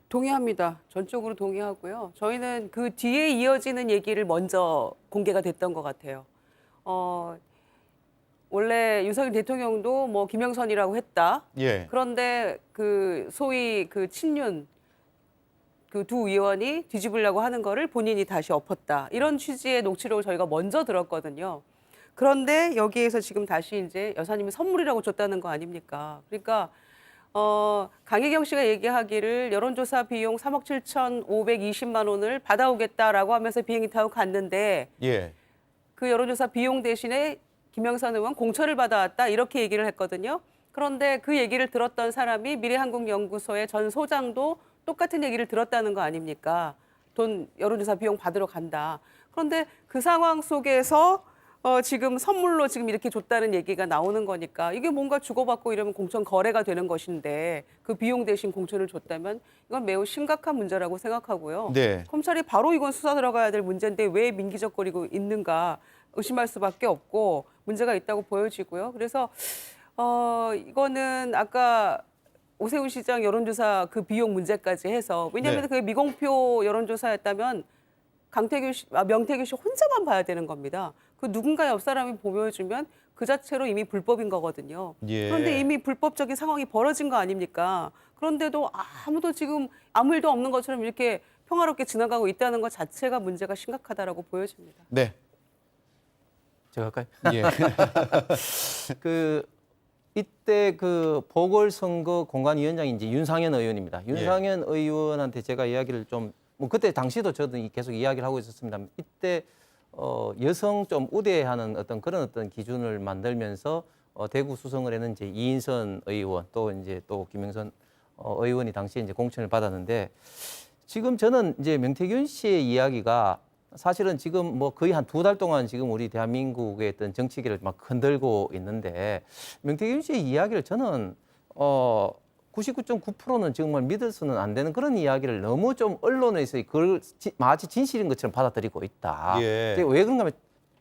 동의합니다. 전적으로 동의하고요. 저희는 그 뒤에 이어지는 얘기를 먼저 공개가 됐던 것 같아요. 원래 윤석열 대통령도 뭐 김영선이라고 했다. 예. 그런데 그 소위 그 친윤 그 두 의원이 뒤집으려고 하는 거를 본인이 다시 엎었다. 이런 취지의 녹취록을 저희가 먼저 들었거든요. 그런데 여기에서 지금 다시 이제 여사님이 선물이라고 줬다는 거 아닙니까? 그러니까 강혜경 씨가 얘기하기를 여론조사 비용 3억 7,520만 원을 받아오겠다라고 하면서 비행기 타고 갔는데 예. 그 여론조사 비용 대신에 김영선 의원 공천을 받아왔다 이렇게 얘기를 했거든요. 그런데 그 얘기를 들었던 사람이 미래한국연구소의 전 소장도 똑같은 얘기를 들었다는 거 아닙니까? 돈 여론조사 비용 받으러 간다. 그런데 그 상황 속에서 지금 선물로 지금 이렇게 줬다는 얘기가 나오는 거니까 이게 뭔가 주고받고 이러면 공천 거래가 되는 것인데 그 비용 대신 공천을 줬다면 이건 매우 심각한 문제라고 생각하고요. 네. 검찰이 바로 이건 수사 들어가야 될 문제인데 왜 민기적거리고 있는가 의심할 수밖에 없고 문제가 있다고 보여지고요. 그래서 이거는 아까 오세훈 시장 여론조사 그 비용 문제까지 해서 왜냐하면 그게 미공표 여론조사였다면 명태균 씨 혼자만 봐야 되는 겁니다. 그 누군가 옆 사람이 보여주면 그 자체로 이미 불법인 거거든요. 예. 그런데 이미 불법적인 상황이 벌어진 거 아닙니까? 그런데도 아무도 지금 아무 일도 없는 것처럼 이렇게 평화롭게 지나가고 있다는 것 자체가 문제가 심각하다라고 보여집니다. 네. 제가 할까요? 예. 이때 그 보궐선거 공관위원장이 이제 윤상현 의원입니다. 윤상현 의원한테 제가 이야기를 좀 뭐 그때 당시도 저도 계속 이야기를 하고 있었습니다. 이때 여성 좀 우대하는 그런 기준을 만들면서 대구 수성을 했는 이제 이인선 의원 또 김영선 의원이 당시에 이제 공천을 받았는데 지금 저는 이제 명태균 씨의 이야기가 사실은 지금 뭐 거의 한 2달 동안 지금 우리 대한민국의 어떤 정치계를 막 흔들고 있는데 명태균 씨의 이야기를 저는 99.9%는 정말 믿어서는 안 되는 그런 이야기를 너무 좀 언론에서 그걸 마치 진실인 것처럼 받아들이고 있다. 예. 왜 그런가 하면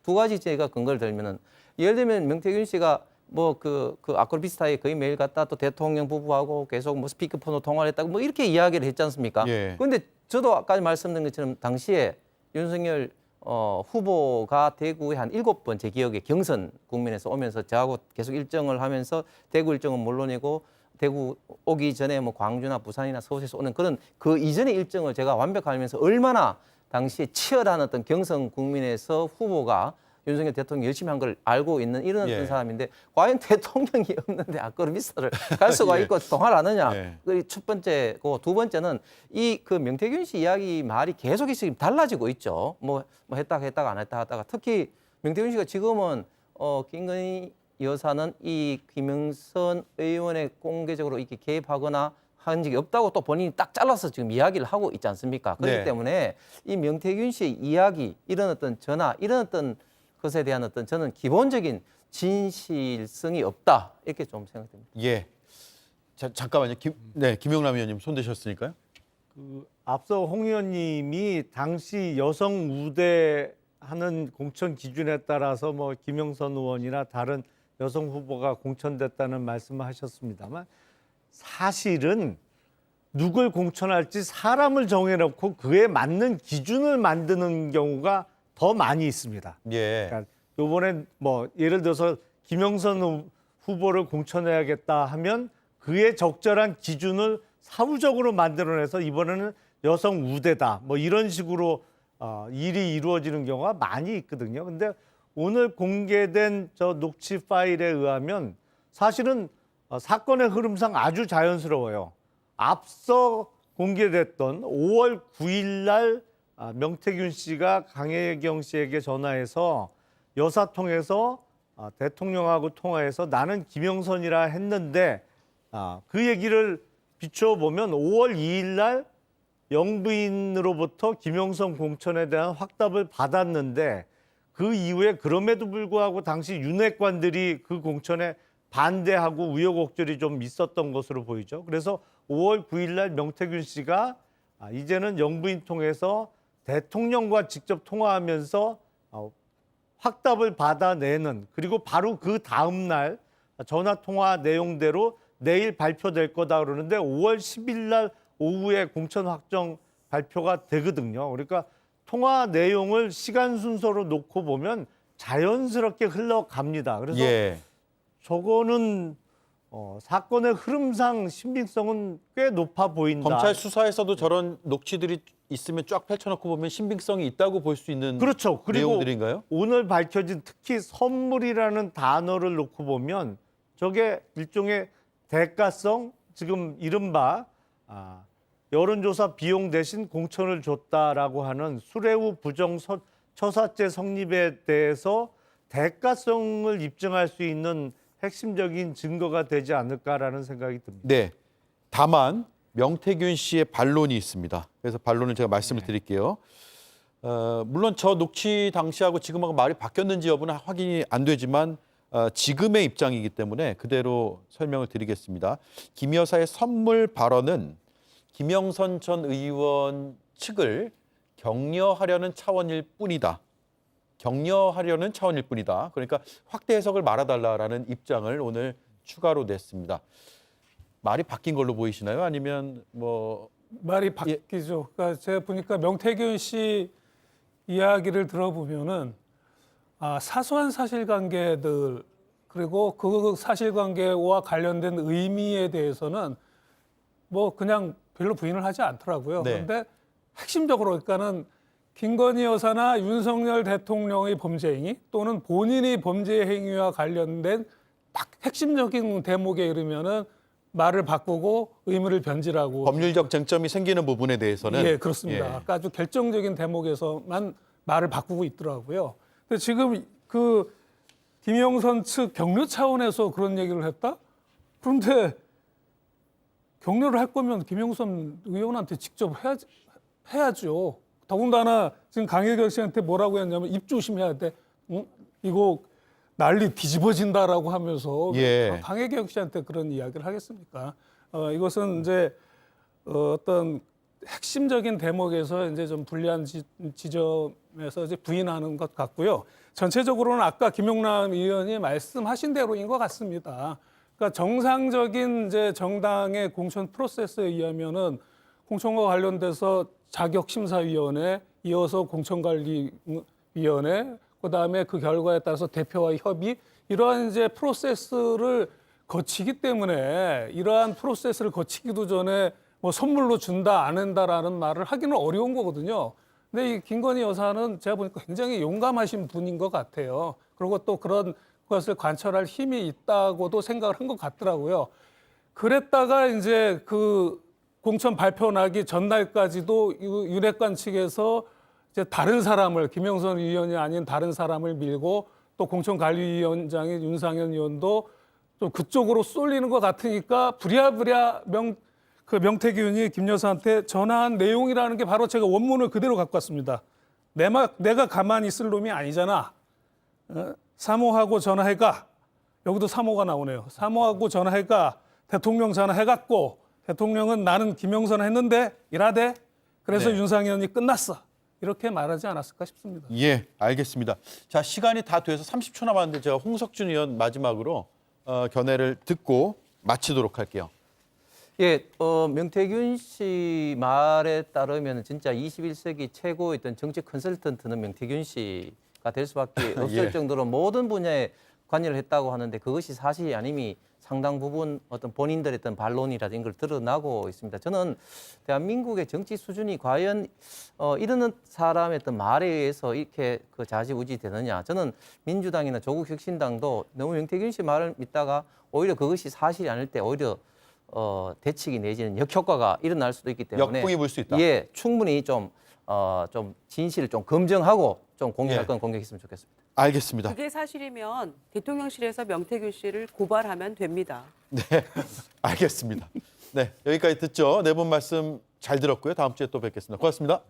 두 가지 제가 근거를 들면은 예를 들면 명태균 씨가 뭐 그 아크로비스타에 거의 매일 갔다 또 대통령 부부하고 계속 뭐 스피커폰으로 통화를 했다고 뭐 이렇게 이야기를 했지 않습니까? 예. 그런데 저도 아까 말씀드린 것처럼 당시에 윤석열 후보가 대구에 한 7번 제 기억에 경선 국민에서 오면서 저하고 계속 일정을 하면서 대구 일정은 물론이고 대구 오기 전에 뭐 광주나 부산이나 서울에서 오는 그런 그 이전의 일정을 제가 완벽하게 하면서 얼마나 당시에 치열한 경선 국민에서 후보가 윤석열 대통령이 열심히 한 걸 알고 있는 이런 예. 사람인데 과연 대통령이 없는데 아크로비스타를 갈 수가 있고 통화를 안 하냐. 예. 그 첫 번째고 두 번째는 그 명태균 씨 이야기 말이 계속 지금 달라지고 있죠. 뭐 했다가 안 했다가 특히 명태균 씨가 지금은 김건희 여사는 이 김영선 의원에 공개적으로 이렇게 개입하거나 한 적이 없다고 또 본인이 딱 잘라서 지금 이야기를 하고 있지 않습니까? 그렇기 네. 때문에 이 명태균 씨의 이야기 이런 전화 이런 것에 대한 저는 기본적인 진실성이 없다 이렇게 좀 생각됩니다. 예. 잠깐만요. 김영남 의원님 손 대셨으니까요. 앞서 홍 의원님이 당시 여성 우대하는 공천 기준에 따라서 뭐 김영선 의원이나 다른 여성 후보가 공천됐다는 말씀을 하셨습니다만 사실은 누굴 공천할지 사람을 정해놓고 그에 맞는 기준을 만드는 경우가 더 많이 있습니다. 예. 그러니까 이번엔 뭐 예를 들어서 김영선 후보를 공천해야겠다 하면 그에 적절한 기준을 사후적으로 만들어내서 이번에는 여성 우대다 뭐 이런 식으로 일이 이루어지는 경우가 많이 있거든요. 근데 오늘 공개된 저 녹취 파일에 의하면 사실은 사건의 흐름상 아주 자연스러워요. 앞서 공개됐던 5월 9일 날 명태균 씨가 강혜경 씨에게 전화해서 여사 통해서 대통령하고 통화해서 나는 김영선이라 했는데 그 얘기를 비춰보면 5월 2일 날 영부인으로부터 김영선 공천에 대한 확답을 받았는데 그 이후에 그럼에도 불구하고 당시 윤핵관들이 그 공천에 반대하고 우여곡절이 좀 있었던 것으로 보이죠. 그래서 5월 9일 날 명태균 씨가 이제는 영부인 통해서 대통령과 직접 통화하면서 확답을 받아내는, 그리고 바로 그 다음 날 전화 통화 내용대로 내일 발표될 거다 그러는데 5월 10일 날 오후에 공천 확정 발표가 되거든요. 그러니까 통화 내용을 시간 순서로 놓고 보면 자연스럽게 흘러갑니다. 그래서 예. 저거는 사건의 흐름상 신빙성은 꽤 높아 보인다. 검찰 수사에서도 저런 녹취들이 있으면 쫙 펼쳐놓고 보면 신빙성이 있다고 볼 수 있는 그렇죠. 그리고 내용들인가요? 오늘 밝혀진 특히 선물이라는 단어를 놓고 보면 저게 일종의 대가성, 지금 이른바 여론조사 비용 대신 공천을 줬다라고 하는 수뢰후 부정처사죄 성립에 대해서 대가성을 입증할 수 있는 핵심적인 증거가 되지 않을까라는 생각이 듭니다. 네. 다만 명태균 씨의 반론이 있습니다. 그래서 반론을 제가 말씀을 드릴게요. 물론 저 녹취 당시하고 지금하고 말이 바뀌었는지 여부는 확인이 안 되지만 지금의 입장이기 때문에 그대로 설명을 드리겠습니다. 김 여사의 선물 발언은 김영선 전 의원 측을 격려하려는 차원일 뿐이다. 격려하려는 차원일 뿐이다. 그러니까 확대 해석을 말아달라라는 입장을 오늘 추가로 냈습니다. 말이 바뀐 걸로 보이시나요? 아니면 뭐 말이 바뀌죠. 그러니까 제가 보니까 명태균 씨 이야기를 들어보면은 사소한 사실관계들 그리고 그 사실관계와 관련된 의미에 대해서는 뭐 그냥 별로 부인을 하지 않더라고요. 네. 그런데 핵심적으로 그러니까는 김건희 여사나 윤석열 대통령의 범죄 행위 또는 본인의 범죄 행위와 관련된 딱 핵심적인 대목에 이르면은 말을 바꾸고 의무를 변질하고 법률적 쟁점이 생기는 부분에 대해서는 예, 그렇습니다. 예. 아까 아주 결정적인 대목에서만 말을 바꾸고 있더라고요. 근데 지금 그 김영선 측 격려 차원에서 그런 얘기를 했다? 그런데 격려를 할 거면 김영선 의원한테 직접 해야죠. 더군다나 지금 강혜경 씨한테 뭐라고 했냐면 입 조심해야 돼. 응? 이거 난리 뒤집어진다라고 하면서 예. 강혜경 씨한테 그런 이야기를 하겠습니까? 이것은 이제 어떤 핵심적인 대목에서 이제 좀 불리한 지점에서 이제 부인하는 것 같고요. 전체적으로는 아까 김용남 의원이 말씀하신 대로인 것 같습니다. 그러니까 정상적인 이제 정당의 공천 프로세스에 의하면은 공천과 관련돼서 자격심사위원회, 이어서 공천관리위원회, 그다음에 그 결과에 따라서 대표와의 협의, 이러한 이제 프로세스를 거치기 때문에 이러한 프로세스를 거치기도 전에 뭐 선물로 준다 안 한다라는 말을 하기는 어려운 거거든요. 근데 이 김건희 여사는 제가 보니까 굉장히 용감하신 분인 것 같아요. 그리고 또 그런 것을 관철할 힘이 있다고도 생각을 한 것 같더라고요. 그랬다가 이제 그 공천 발표 나기 전날까지도 윤핵관 측에서 이제 다른 사람을, 김영선 의원이 아닌 다른 사람을 밀고 또 공천관리위원장인 윤상현 의원도 좀 그쪽으로 쏠리는 것 같으니까 부랴부랴 명태균이 김 여사한테 전화한 내용이라는 게 바로 제가 원문을 그대로 갖고 왔습니다. 내가 가만히 있을 놈이 아니잖아. 사모하고 전화해가. 여기도 사모가 나오네요. 사모하고 전화해가. 대통령 전화해갖고 대통령은 나는 김영선 했는데 일하대. 그래서 네. 윤상현이 끝났어. 이렇게 말하지 않았을까 싶습니다. 예, 알겠습니다. 자, 시간이 다 돼서 30초 남았는데 제가 홍석준 의원 마지막으로 견해를 듣고 마치도록 할게요. 예, 명태균 씨 말에 따르면 진짜 21세기 최고의 어떤 정치 컨설턴트는 명태균 씨가 될 수밖에 없을 예. 정도로 모든 분야에 관여를 했다고 하는데 그것이 사실이 아님이 상당 부분 어떤 본인들의 어떤 반론이라든지 이런 걸 드러나고 있습니다. 저는 대한민국의 정치 수준이 과연 이러는 사람의 어떤 말에 의해서 이렇게 그 좌지우지 되느냐. 저는 민주당이나 조국혁신당도 너무 명태균 씨 말을 믿다가 오히려 그것이 사실이 아닐 때 오히려 대치기 내지는 역효과가 일어날 수도 있기 때문에 역풍이 불 수 있다. 예, 충분히 좀 진실을 좀 검증하고 좀 공개할 예. 건 공개했으면 좋겠습니다. 알겠습니다. 그게 사실이면 대통령실에서 명태균 씨를 고발하면 됩니다. 네, 알겠습니다. 네, 여기까지 듣죠. 네 분 말씀 잘 들었고요. 다음 주에 또 뵙겠습니다. 고맙습니다.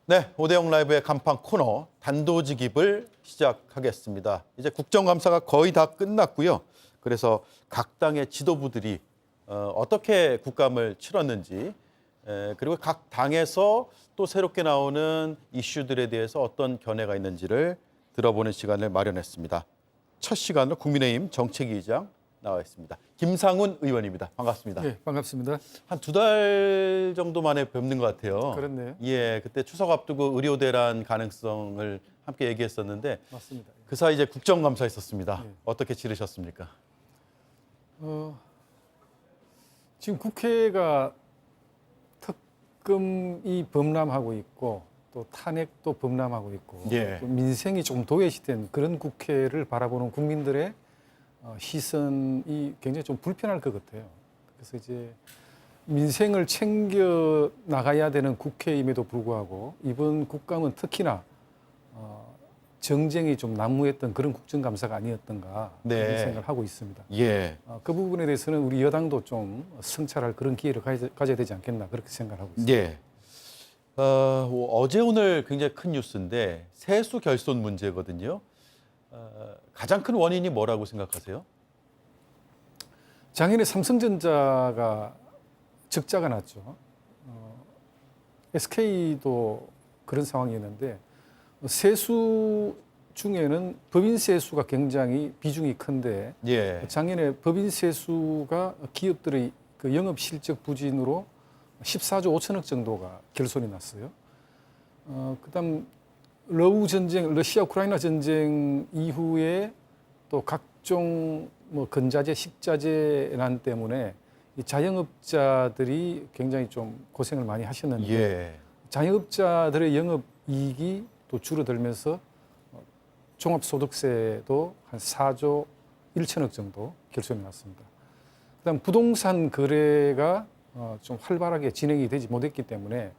네, 오대영 라이브의 간판 코너 단도직입을 시작하겠습니다. 이제 국정감사가 거의 다 끝났고요. 그래서 각 당의 지도부들이 어떻게 국감을 치렀는지 그리고 각 당에서 또 새롭게 나오는 이슈들에 대해서 어떤 견해가 있는지를 들어보는 시간을 마련했습니다. 첫 시간으로 국민의힘 정책위 의장 나와 있습니다. 김상훈 의원입니다. 반갑습니다. 네, 반갑습니다. 한 2달 정도 만에 뵙는 것 같아요. 그렇네요. 예, 그때 추석 앞두고 의료 대란 가능성을 함께 얘기했었는데 맞습니다. 그 사이 이제 국정감사 있었습니다. 네. 어떻게 치르셨습니까? 지금 국회가 특검이 범람하고 있고 또 탄핵도 범람하고 있고 예. 또 민생이 좀 도외시된 그런 국회를 바라보는 국민들의 시선이 굉장히 좀 불편할 것 같아요. 그래서 이제 민생을 챙겨 나가야 되는 국회임에도 불구하고 이번 국감은 특히나 정쟁이 좀 난무했던 그런 국정감사가 아니었던가 네. 그런 생각을 하고 있습니다. 예. 그 부분에 대해서는 우리 여당도 좀 성찰할 그런 기회를 가져야 되지 않겠나 그렇게 생각하고 있습니다. 예. 어제 오늘 굉장히 큰 뉴스인데 세수 결손 문제거든요. 가장 큰 원인이 뭐라고 생각하세요? 작년에 삼성전자가 적자가 났죠. SK도 그런 상황이었는데 세수 중에는 법인 세수가 굉장히 비중이 큰데 예. 작년에 법인 세수가 기업들의 그 영업 실적 부진으로 14조 5천억 정도가 결손이 났어요. 그다음 러우 전쟁, 러시아 우크라이나 전쟁 이후에 또 각종 뭐 건자재, 식자재 난 때문에 이 자영업자들이 굉장히 좀 고생을 많이 하셨는데 예. 자영업자들의 영업 이익이 또 줄어들면서 종합소득세도 한 4조 1천억 정도 결손이 났습니다. 그다음 부동산 거래가 좀 활발하게 진행이 되지 못했기 때문에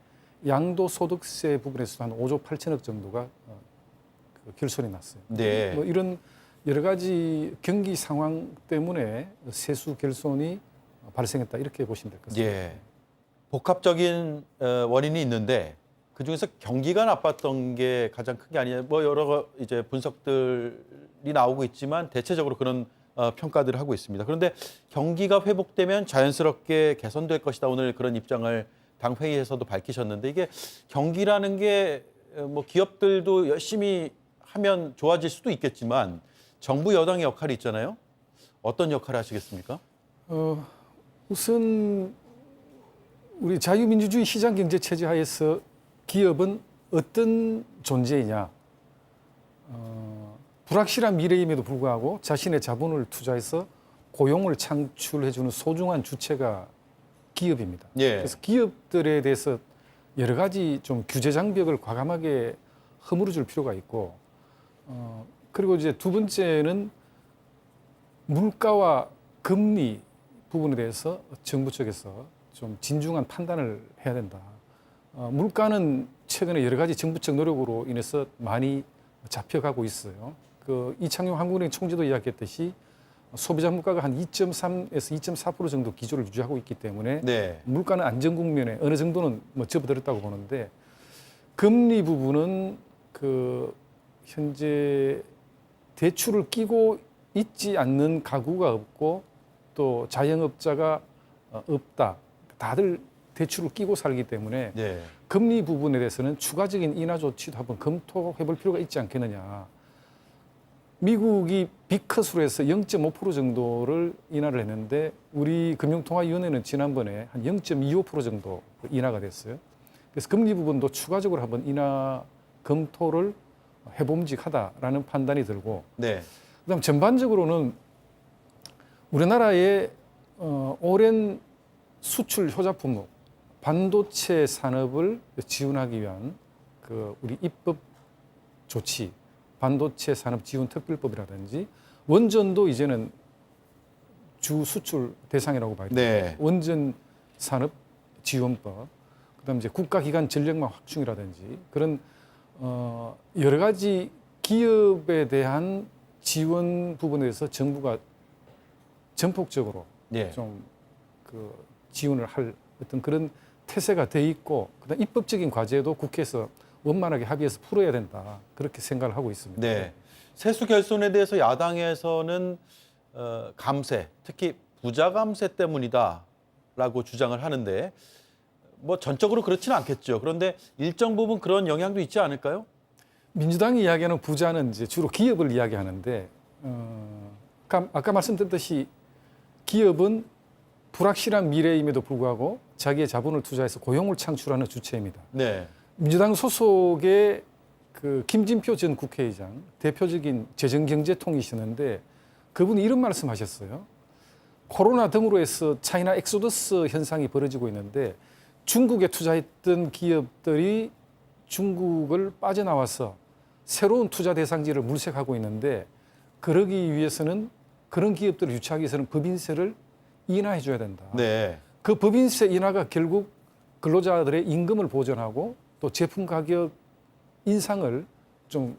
양도소득세 부분에서도 한 5조 8천억 정도가 결손이 났어요. 네. 뭐 이런 여러 가지 경기 상황 때문에 세수 결손이 발생했다 이렇게 보시면 될 것 같습니다. 예. 복합적인 원인이 있는데 그 중에서 경기가 나빴던 게 가장 큰 게 아니냐. 뭐 여러 이제 분석들이 나오고 있지만 대체적으로 그런 평가들을 하고 있습니다. 그런데 경기가 회복되면 자연스럽게 개선될 것이다. 오늘 그런 입장을 당 회의에서도 밝히셨는데 이게 경기라는 게 뭐 기업들도 열심히 하면 좋아질 수도 있겠지만 정부 여당의 역할이 있잖아요. 어떤 역할을 하시겠습니까? 우선 우리 자유민주주의 시장 경제 체제 하에서 기업은 어떤 존재이냐? 불확실한 미래임에도 불구하고 자신의 자본을 투자해서 고용을 창출해주는 소중한 주체가 기업입니다. 예. 그래서 기업들에 대해서 여러 가지 좀 규제 장벽을 과감하게 허물어줄 필요가 있고, 그리고 이제 두 번째는 물가와 금리 부분에 대해서 정부 쪽에서 좀 진중한 판단을 해야 된다. 물가는 최근에 여러 가지 정부적 노력으로 인해서 많이 잡혀가고 있어요. 그 이창용 한국은행 총재도 이야기했듯이 소비자 물가가 한 2.3에서 2.4% 정도 기조를 유지하고 있기 때문에 네. 물가는 안정 국면에 어느 정도는 뭐 접어들었다고 보는데 금리 부분은 그 현재 대출을 끼고 있지 않는 가구가 없고 또 자영업자가 없다. 다들 대출을 끼고 살기 때문에 네. 금리 부분에 대해서는 추가적인 인하 조치도 한번 검토해 볼 필요가 있지 않겠느냐. 미국이 빅컷으로 해서 0.5% 정도를 인하를 했는데 우리 금융통화위원회는 지난번에 한 0.25% 정도 인하가 됐어요. 그래서 금리 부분도 추가적으로 한번 인하 검토를 해봄직하다라는 판단이 들고 네. 그다음 전반적으로는 우리나라의 오랜 수출 효자 품목 반도체 산업을 지원하기 위한 그 우리 입법 조치, 반도체 산업 지원 특별법이라든지 원전도 이제는 주 수출 대상이라고 봐야 됩니다. 네. 원전 산업 지원법, 그다음 이제 국가기관 전력망 확충이라든지 그런 여러 가지 기업에 대한 지원 부분에서 정부가 전폭적으로 예. 좀 그 지원을 할 어떤 그런 태세가 돼 있고 그다음 입법적인 과제도 국회에서 원만하게 합의해서 풀어야 된다 그렇게 생각을 하고 있습니다. 네. 세수 결손에 대해서 야당에서는 감세, 특히 부자 감세 때문이다라고 주장을 하는데 뭐 전적으로 그렇지는 않겠죠. 그런데 일정 부분 그런 영향도 있지 않을까요? 민주당이 이야기하는 부자는 이제 주로 기업을 이야기하는데 아까 말씀드렸듯이 기업은 불확실한 미래임에도 불구하고 자기의 자본을 투자해서 고용을 창출하는 주체입니다. 네. 민주당 소속의 그 김진표 전 국회의장 대표적인 재정경제통이셨는데 그분이 이런 말씀하셨어요. 코로나 등으로 해서 차이나 엑소더스 현상이 벌어지고 있는데 중국에 투자했던 기업들이 중국을 빠져나와서 새로운 투자 대상지를 물색하고 있는데 그러기 위해서는 그런 기업들을 유치하기 위해서는 법인세를 인하해 줘야 된다. 네. 그 법인세 인하가 결국 근로자들의 임금을 보전하고 또 제품 가격 인상을 좀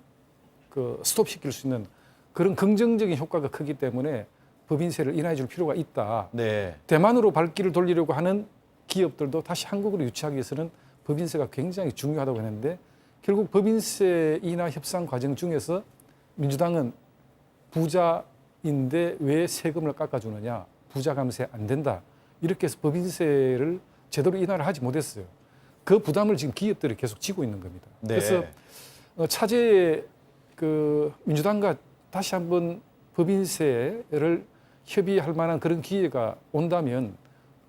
그 스톱시킬 수 있는 그런 긍정적인 효과가 크기 때문에 법인세를 인하해 줄 필요가 있다. 네. 대만으로 발길을 돌리려고 하는 기업들도 다시 한국으로 유치하기 위해서는 법인세가 굉장히 중요하다고 했는데 결국 법인세 인하 협상 과정 중에서 민주당은 부자인데 왜 세금을 깎아주느냐. 부자 감세 안 된다. 이렇게 해서 법인세를 제대로 인하를 하지 못했어요. 그 부담을 지금 기업들이 계속 지고 있는 겁니다. 네. 그래서 차제에 그 민주당과 다시 한번 법인세를 협의할 만한 그런 기회가 온다면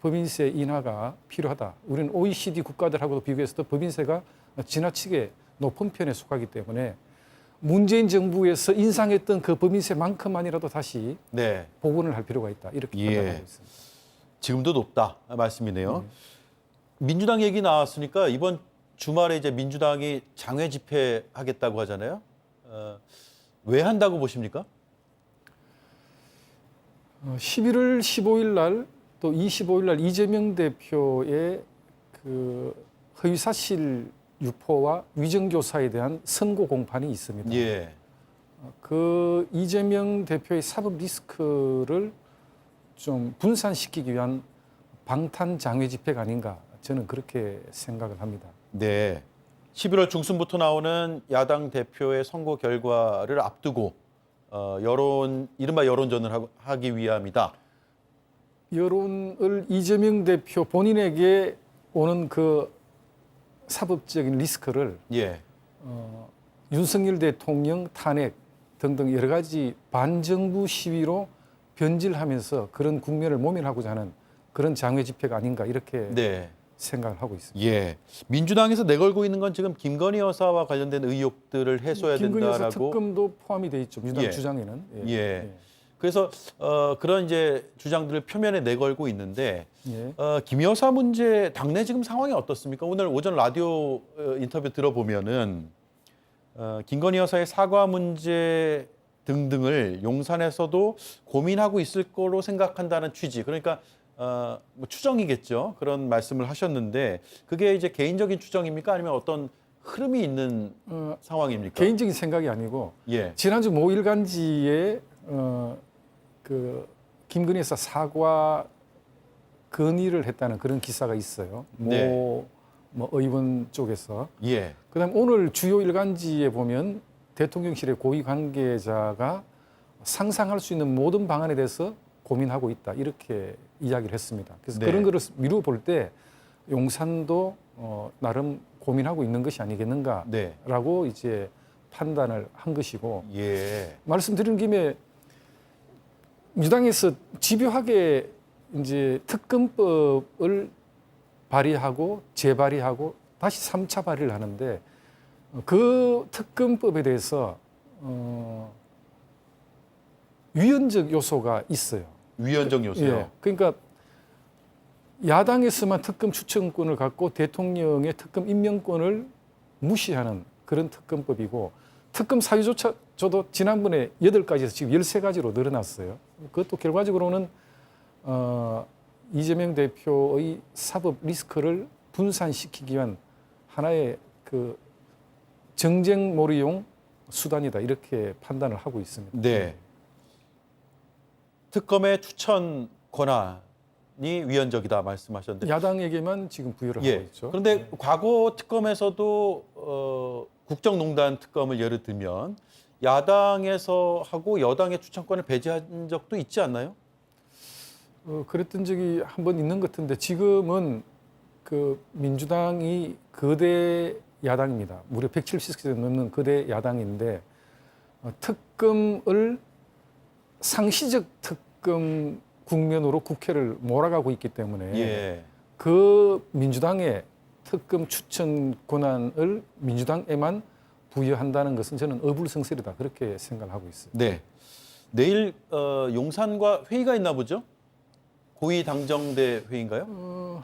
법인세 인하가 필요하다. 우리는 OECD 국가들하고도 비교해서도 법인세가 지나치게 높은 편에 속하기 때문에 문재인 정부에서 인상했던 그 법인세만큼만이라도 다시 네. 복원을 할 필요가 있다. 이렇게 예. 판단하고 있습니다. 지금도 높다 말씀이네요. 민주당 얘기 나왔으니까 이번 주말에 이제 민주당이 장외 집회하겠다고 하잖아요. 왜 한다고 보십니까? 11월 15일 날 또 25일 날 이재명 대표의 그 허위 사실 유포와 위정교사에 대한 선고 공판이 있습니다. 예. 그 이재명 대표의 사법 리스크를 좀 분산시키기 위한 방탄 장외 집회가 아닌가 저는 그렇게 생각을 합니다. 네. 11월 중순부터 나오는 야당 대표의 선거 결과를 앞두고 이른바 여론전을 하기 위함이다. 여론을 이재명 대표 본인에게 오는 그 사법적인 리스크를 예. 윤석열 대통령 탄핵 등등 여러 가지 반정부 시위로 변질하면서 그런 국면을 모면하고자 하는 그런 장외 집회가 아닌가 이렇게 네. 생각을 하고 있습니다. 예. 민주당에서 내걸고 있는 건 지금 김건희 여사와 관련된 의혹들을 해소해야 김건희 여사 된다라고. 특검도 포함이 돼 있죠. 민주당 예. 주장에는. 예. 그래서 그런 이제 주장들을 표면에 내걸고 있는데 예. 김 여사 문제 당내 지금 상황이 어떻습니까? 오늘 오전 라디오 인터뷰 들어보면은 김건희 여사의 사과 문제 등등을 용산에서도 고민하고 있을 거로 생각한다는 취지. 그러니까 뭐 추정이겠죠. 그런 말씀을 하셨는데 그게 이제 개인적인 추정입니까? 아니면 어떤 흐름이 있는 상황입니까? 개인적인 생각이 아니고 예. 지난주 모 일간지에 그 김건희 여사 사과 건의를 했다는 그런 기사가 있어요. 네. 뭐 의원 쪽에서. 예. 그다음 오늘 주요 일간지에 보면 대통령실의 고위 관계자가 상상할 수 있는 모든 방안에 대해서 고민하고 있다 이렇게 이야기를 했습니다. 그래서 네. 그런 거를 미루어 볼 때 용산도 나름 고민하고 있는 것이 아니겠는가라고 네. 이제 판단을 한 것이고 예. 말씀드린 김에 민주당에서 집요하게 이제 특검법을 발의하고 재발의하고 다시 3차 발의를 하는데 그 특검법에 대해서 위헌적 요소가 있어요. 위헌적 요소요. 예. 그러니까 야당에서만 특검 추천권을 갖고 대통령의 특검 임명권을 무시하는 그런 특검법이고 특검 사유조차도 지난번에 8가지에서 지금 13가지로 늘어났어요. 그것도 결과적으로는 이재명 대표의 사법 리스크를 분산시키기 위한 하나의 그 정쟁몰이용 수단이다 이렇게 판단을 하고 있습니다. 네. 특검의 추천 권한이 위헌적이다 말씀하셨는데 야당에게만 지금 부여를 예. 하고 있죠. 그런데 과거 특검에서도 국정농단 특검을 예를 들면 야당에서 하고 여당의 추천권을 배제한 적도 있지 않나요? 그랬던 적이 한 번 있는 것 같은데 지금은 그 민주당이 거대 야당입니다. 무려 170석 넘는 거대 야당인데 특검을 상시적 특검 국면으로 국회를 몰아가고 있기 때문에 예. 그 민주당의 특검 추천 권한을 민주당에만 부여한다는 것은 저는 어불성설이다 그렇게 생각을 하고 있어요. 네. 내일 용산과 회의가 있나 보죠? 고위 당정대 회의인가요?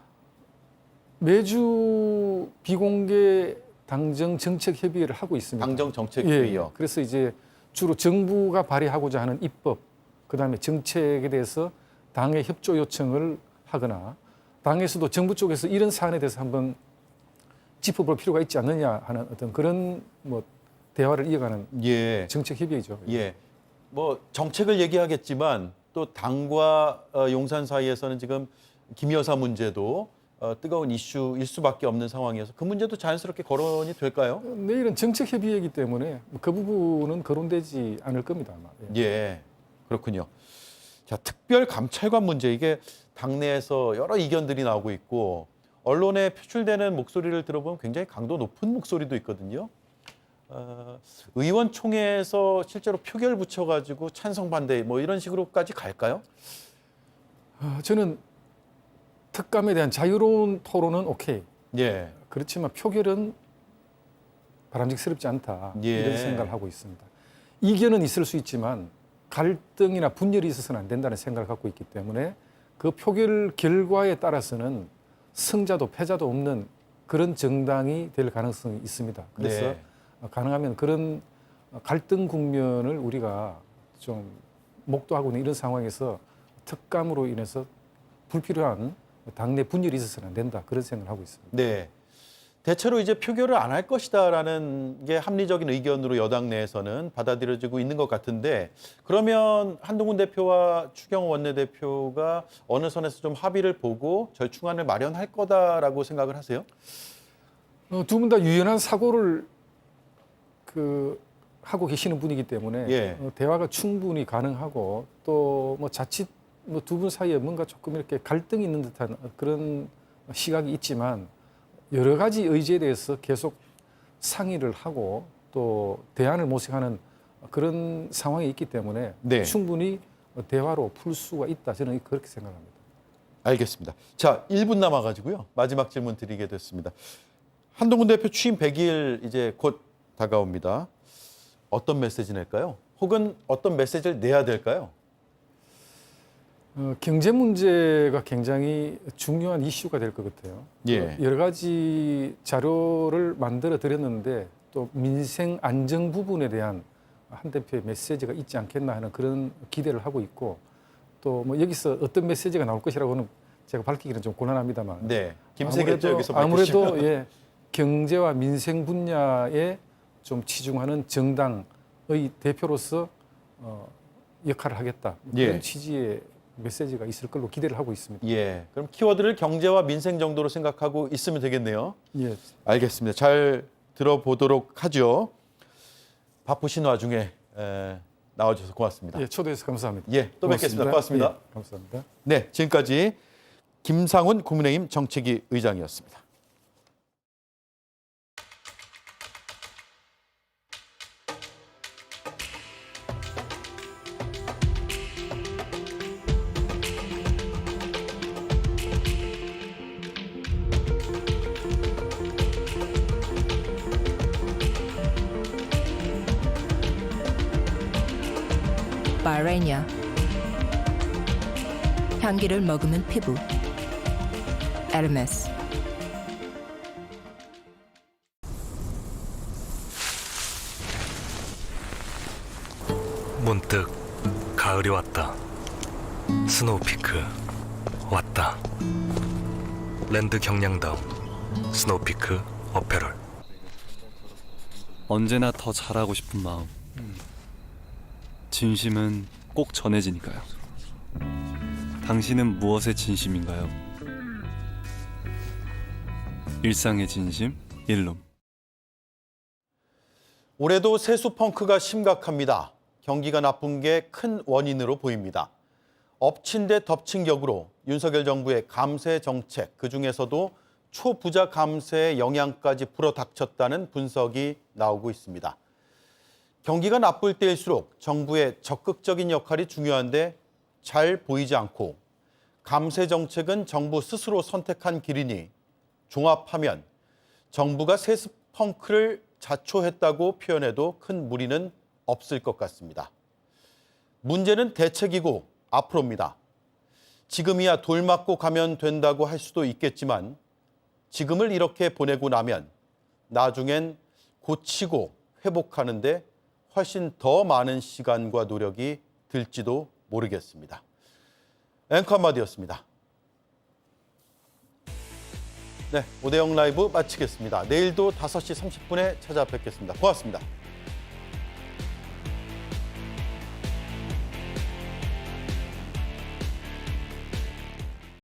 매주 비공개 당정 정책 협의회를 하고 있습니다. 당정 정책 예, 회의요. 그래서 이제 주로 정부가 발의하고자 하는 입법, 그다음에 정책에 대해서 당의 협조 요청을 하거나 당에서도 정부 쪽에서 이런 사안에 대해서 한번 짚어볼 필요가 있지 않느냐 하는 어떤 그런 뭐 대화를 이어가는 예. 정책 협의회죠. 예. 뭐 정책을 얘기하겠지만 또 당과 용산 사이에서는 지금 김 여사 문제도 뜨거운 이슈일 수밖에 없는 상황이어서 그 문제도 자연스럽게 거론이 될까요? 내일은 정책 협의회이기 때문에 그 부분은 거론되지 않을 겁니다. 아마. 예. 예. 그렇군요. 자, 특별 감찰관 문제 이게 당내에서 여러 이견들이 나오고 있고 언론에 표출되는 목소리를 들어보면 굉장히 강도 높은 목소리도 있거든요. 의원총회에서 실제로 표결 붙여가지고 찬성 반대 뭐 이런 식으로까지 갈까요? 저는 특감에 대한 자유로운 토론은 오케이. 예. 그렇지만 표결은 바람직스럽지 않다. 예. 이런 생각을 하고 있습니다. 이견은 있을 수 있지만 갈등이나 분열이 있어서는 안 된다는 생각을 갖고 있기 때문에 그 표결 결과에 따라서는 승자도 패자도 없는 그런 정당이 될 가능성이 있습니다. 그래서 네. 가능하면 그런 갈등 국면을 우리가 좀 목도하고 있는 이런 상황에서 특감으로 인해서 불필요한 당내 분열이 있어서는 안 된다. 그런 생각을 하고 있습니다. 네. 대체로 이제 표결을 안 할 것이다라는 게 합리적인 의견으로 여당 내에서는 받아들여지고 있는 것 같은데 그러면 한동훈 대표와 추경호 원내대표가 어느 선에서 좀 합의를 보고 절충안을 마련할 거다라고 생각을 하세요? 두 분 다 유연한 사고를 하고 계시는 분이기 때문에 예. 대화가 충분히 가능하고 또 뭐 자칫 두 분 사이에 뭔가 조금 이렇게 갈등이 있는 듯한 그런 시각이 있지만 여러 가지 의제에 대해서 계속 상의를 하고 또 대안을 모색하는 그런 상황이 있기 때문에 네. 충분히 대화로 풀 수가 있다. 저는 그렇게 생각합니다. 알겠습니다. 자, 1분 남아가지고요. 마지막 질문 드리게 됐습니다. 한동훈 대표 취임 100일 이제 곧 다가옵니다. 어떤 메시지 낼까요? 혹은 어떤 메시지를 내야 될까요? 경제 문제가 굉장히 중요한 이슈가 될 것 같아요. 예. 여러 가지 자료를 만들어 드렸는데 또 민생 안정 부분에 대한 한 대표의 메시지가 있지 않겠나 하는 그런 기대를 하고 있고 또 뭐 여기서 어떤 메시지가 나올 것이라고는 제가 밝히기는 좀 곤란합니다만 네. 김세계 여기서 밝히시죠. 아무래도 예, 경제와 민생 분야에 좀 치중하는 정당의 대표로서 역할을 하겠다. 그런 예. 취지의 메시지가 있을 걸로 기대를 하고 있습니다. 예. 그럼 키워드를 경제와 민생 정도로 생각하고 있으면 되겠네요. 예. 알겠습니다. 잘 들어보도록 하죠. 바쁘신 와중에 나와주셔서 고맙습니다. 예, 초대해서 감사합니다. 예, 또 뵙겠습니다. 고맙습니다. 예, 감사합니다. 네, 지금까지 김상훈 국민의힘 정책위 의장이었습니다. 바레니아 향기를 머금은 피부 에르메스 문득 가을이 왔다. 스노우피크 왔다. 랜드 경량다운 스노우피크 어페럴. 언제나 더 잘하고 싶은 마음. 진심은 꼭 전해지니까요. 당신은 무엇의 진심인가요? 일상의 진심, 일룸. 올해도 세수 펑크가 심각합니다. 경기가 나쁜 게 큰 원인으로 보입니다. 엎친 데 덮친 격으로 윤석열 정부의 감세 정책, 그중에서도 초부자 감세의 영향까지 불어닥쳤다는 분석이 나오고 있습니다. 경기가 나쁠 때일수록 정부의 적극적인 역할이 중요한데 잘 보이지 않고, 감세 정책은 정부 스스로 선택한 길이니 종합하면 정부가 세수 펑크를 자초했다고 표현해도 큰 무리는 없을 것 같습니다. 문제는 대책이고 앞으로입니다. 지금이야 돌 맞고 가면 된다고 할 수도 있겠지만, 지금을 이렇게 보내고 나면 나중엔 고치고 회복하는데 훨씬 더 많은 시간과 노력이 들지도 모르겠습니다. 앵커 한마디였습니다. 네, 오대영 라이브 마치겠습니다. 내일도 5시 30분에 찾아뵙겠습니다. 고맙습니다.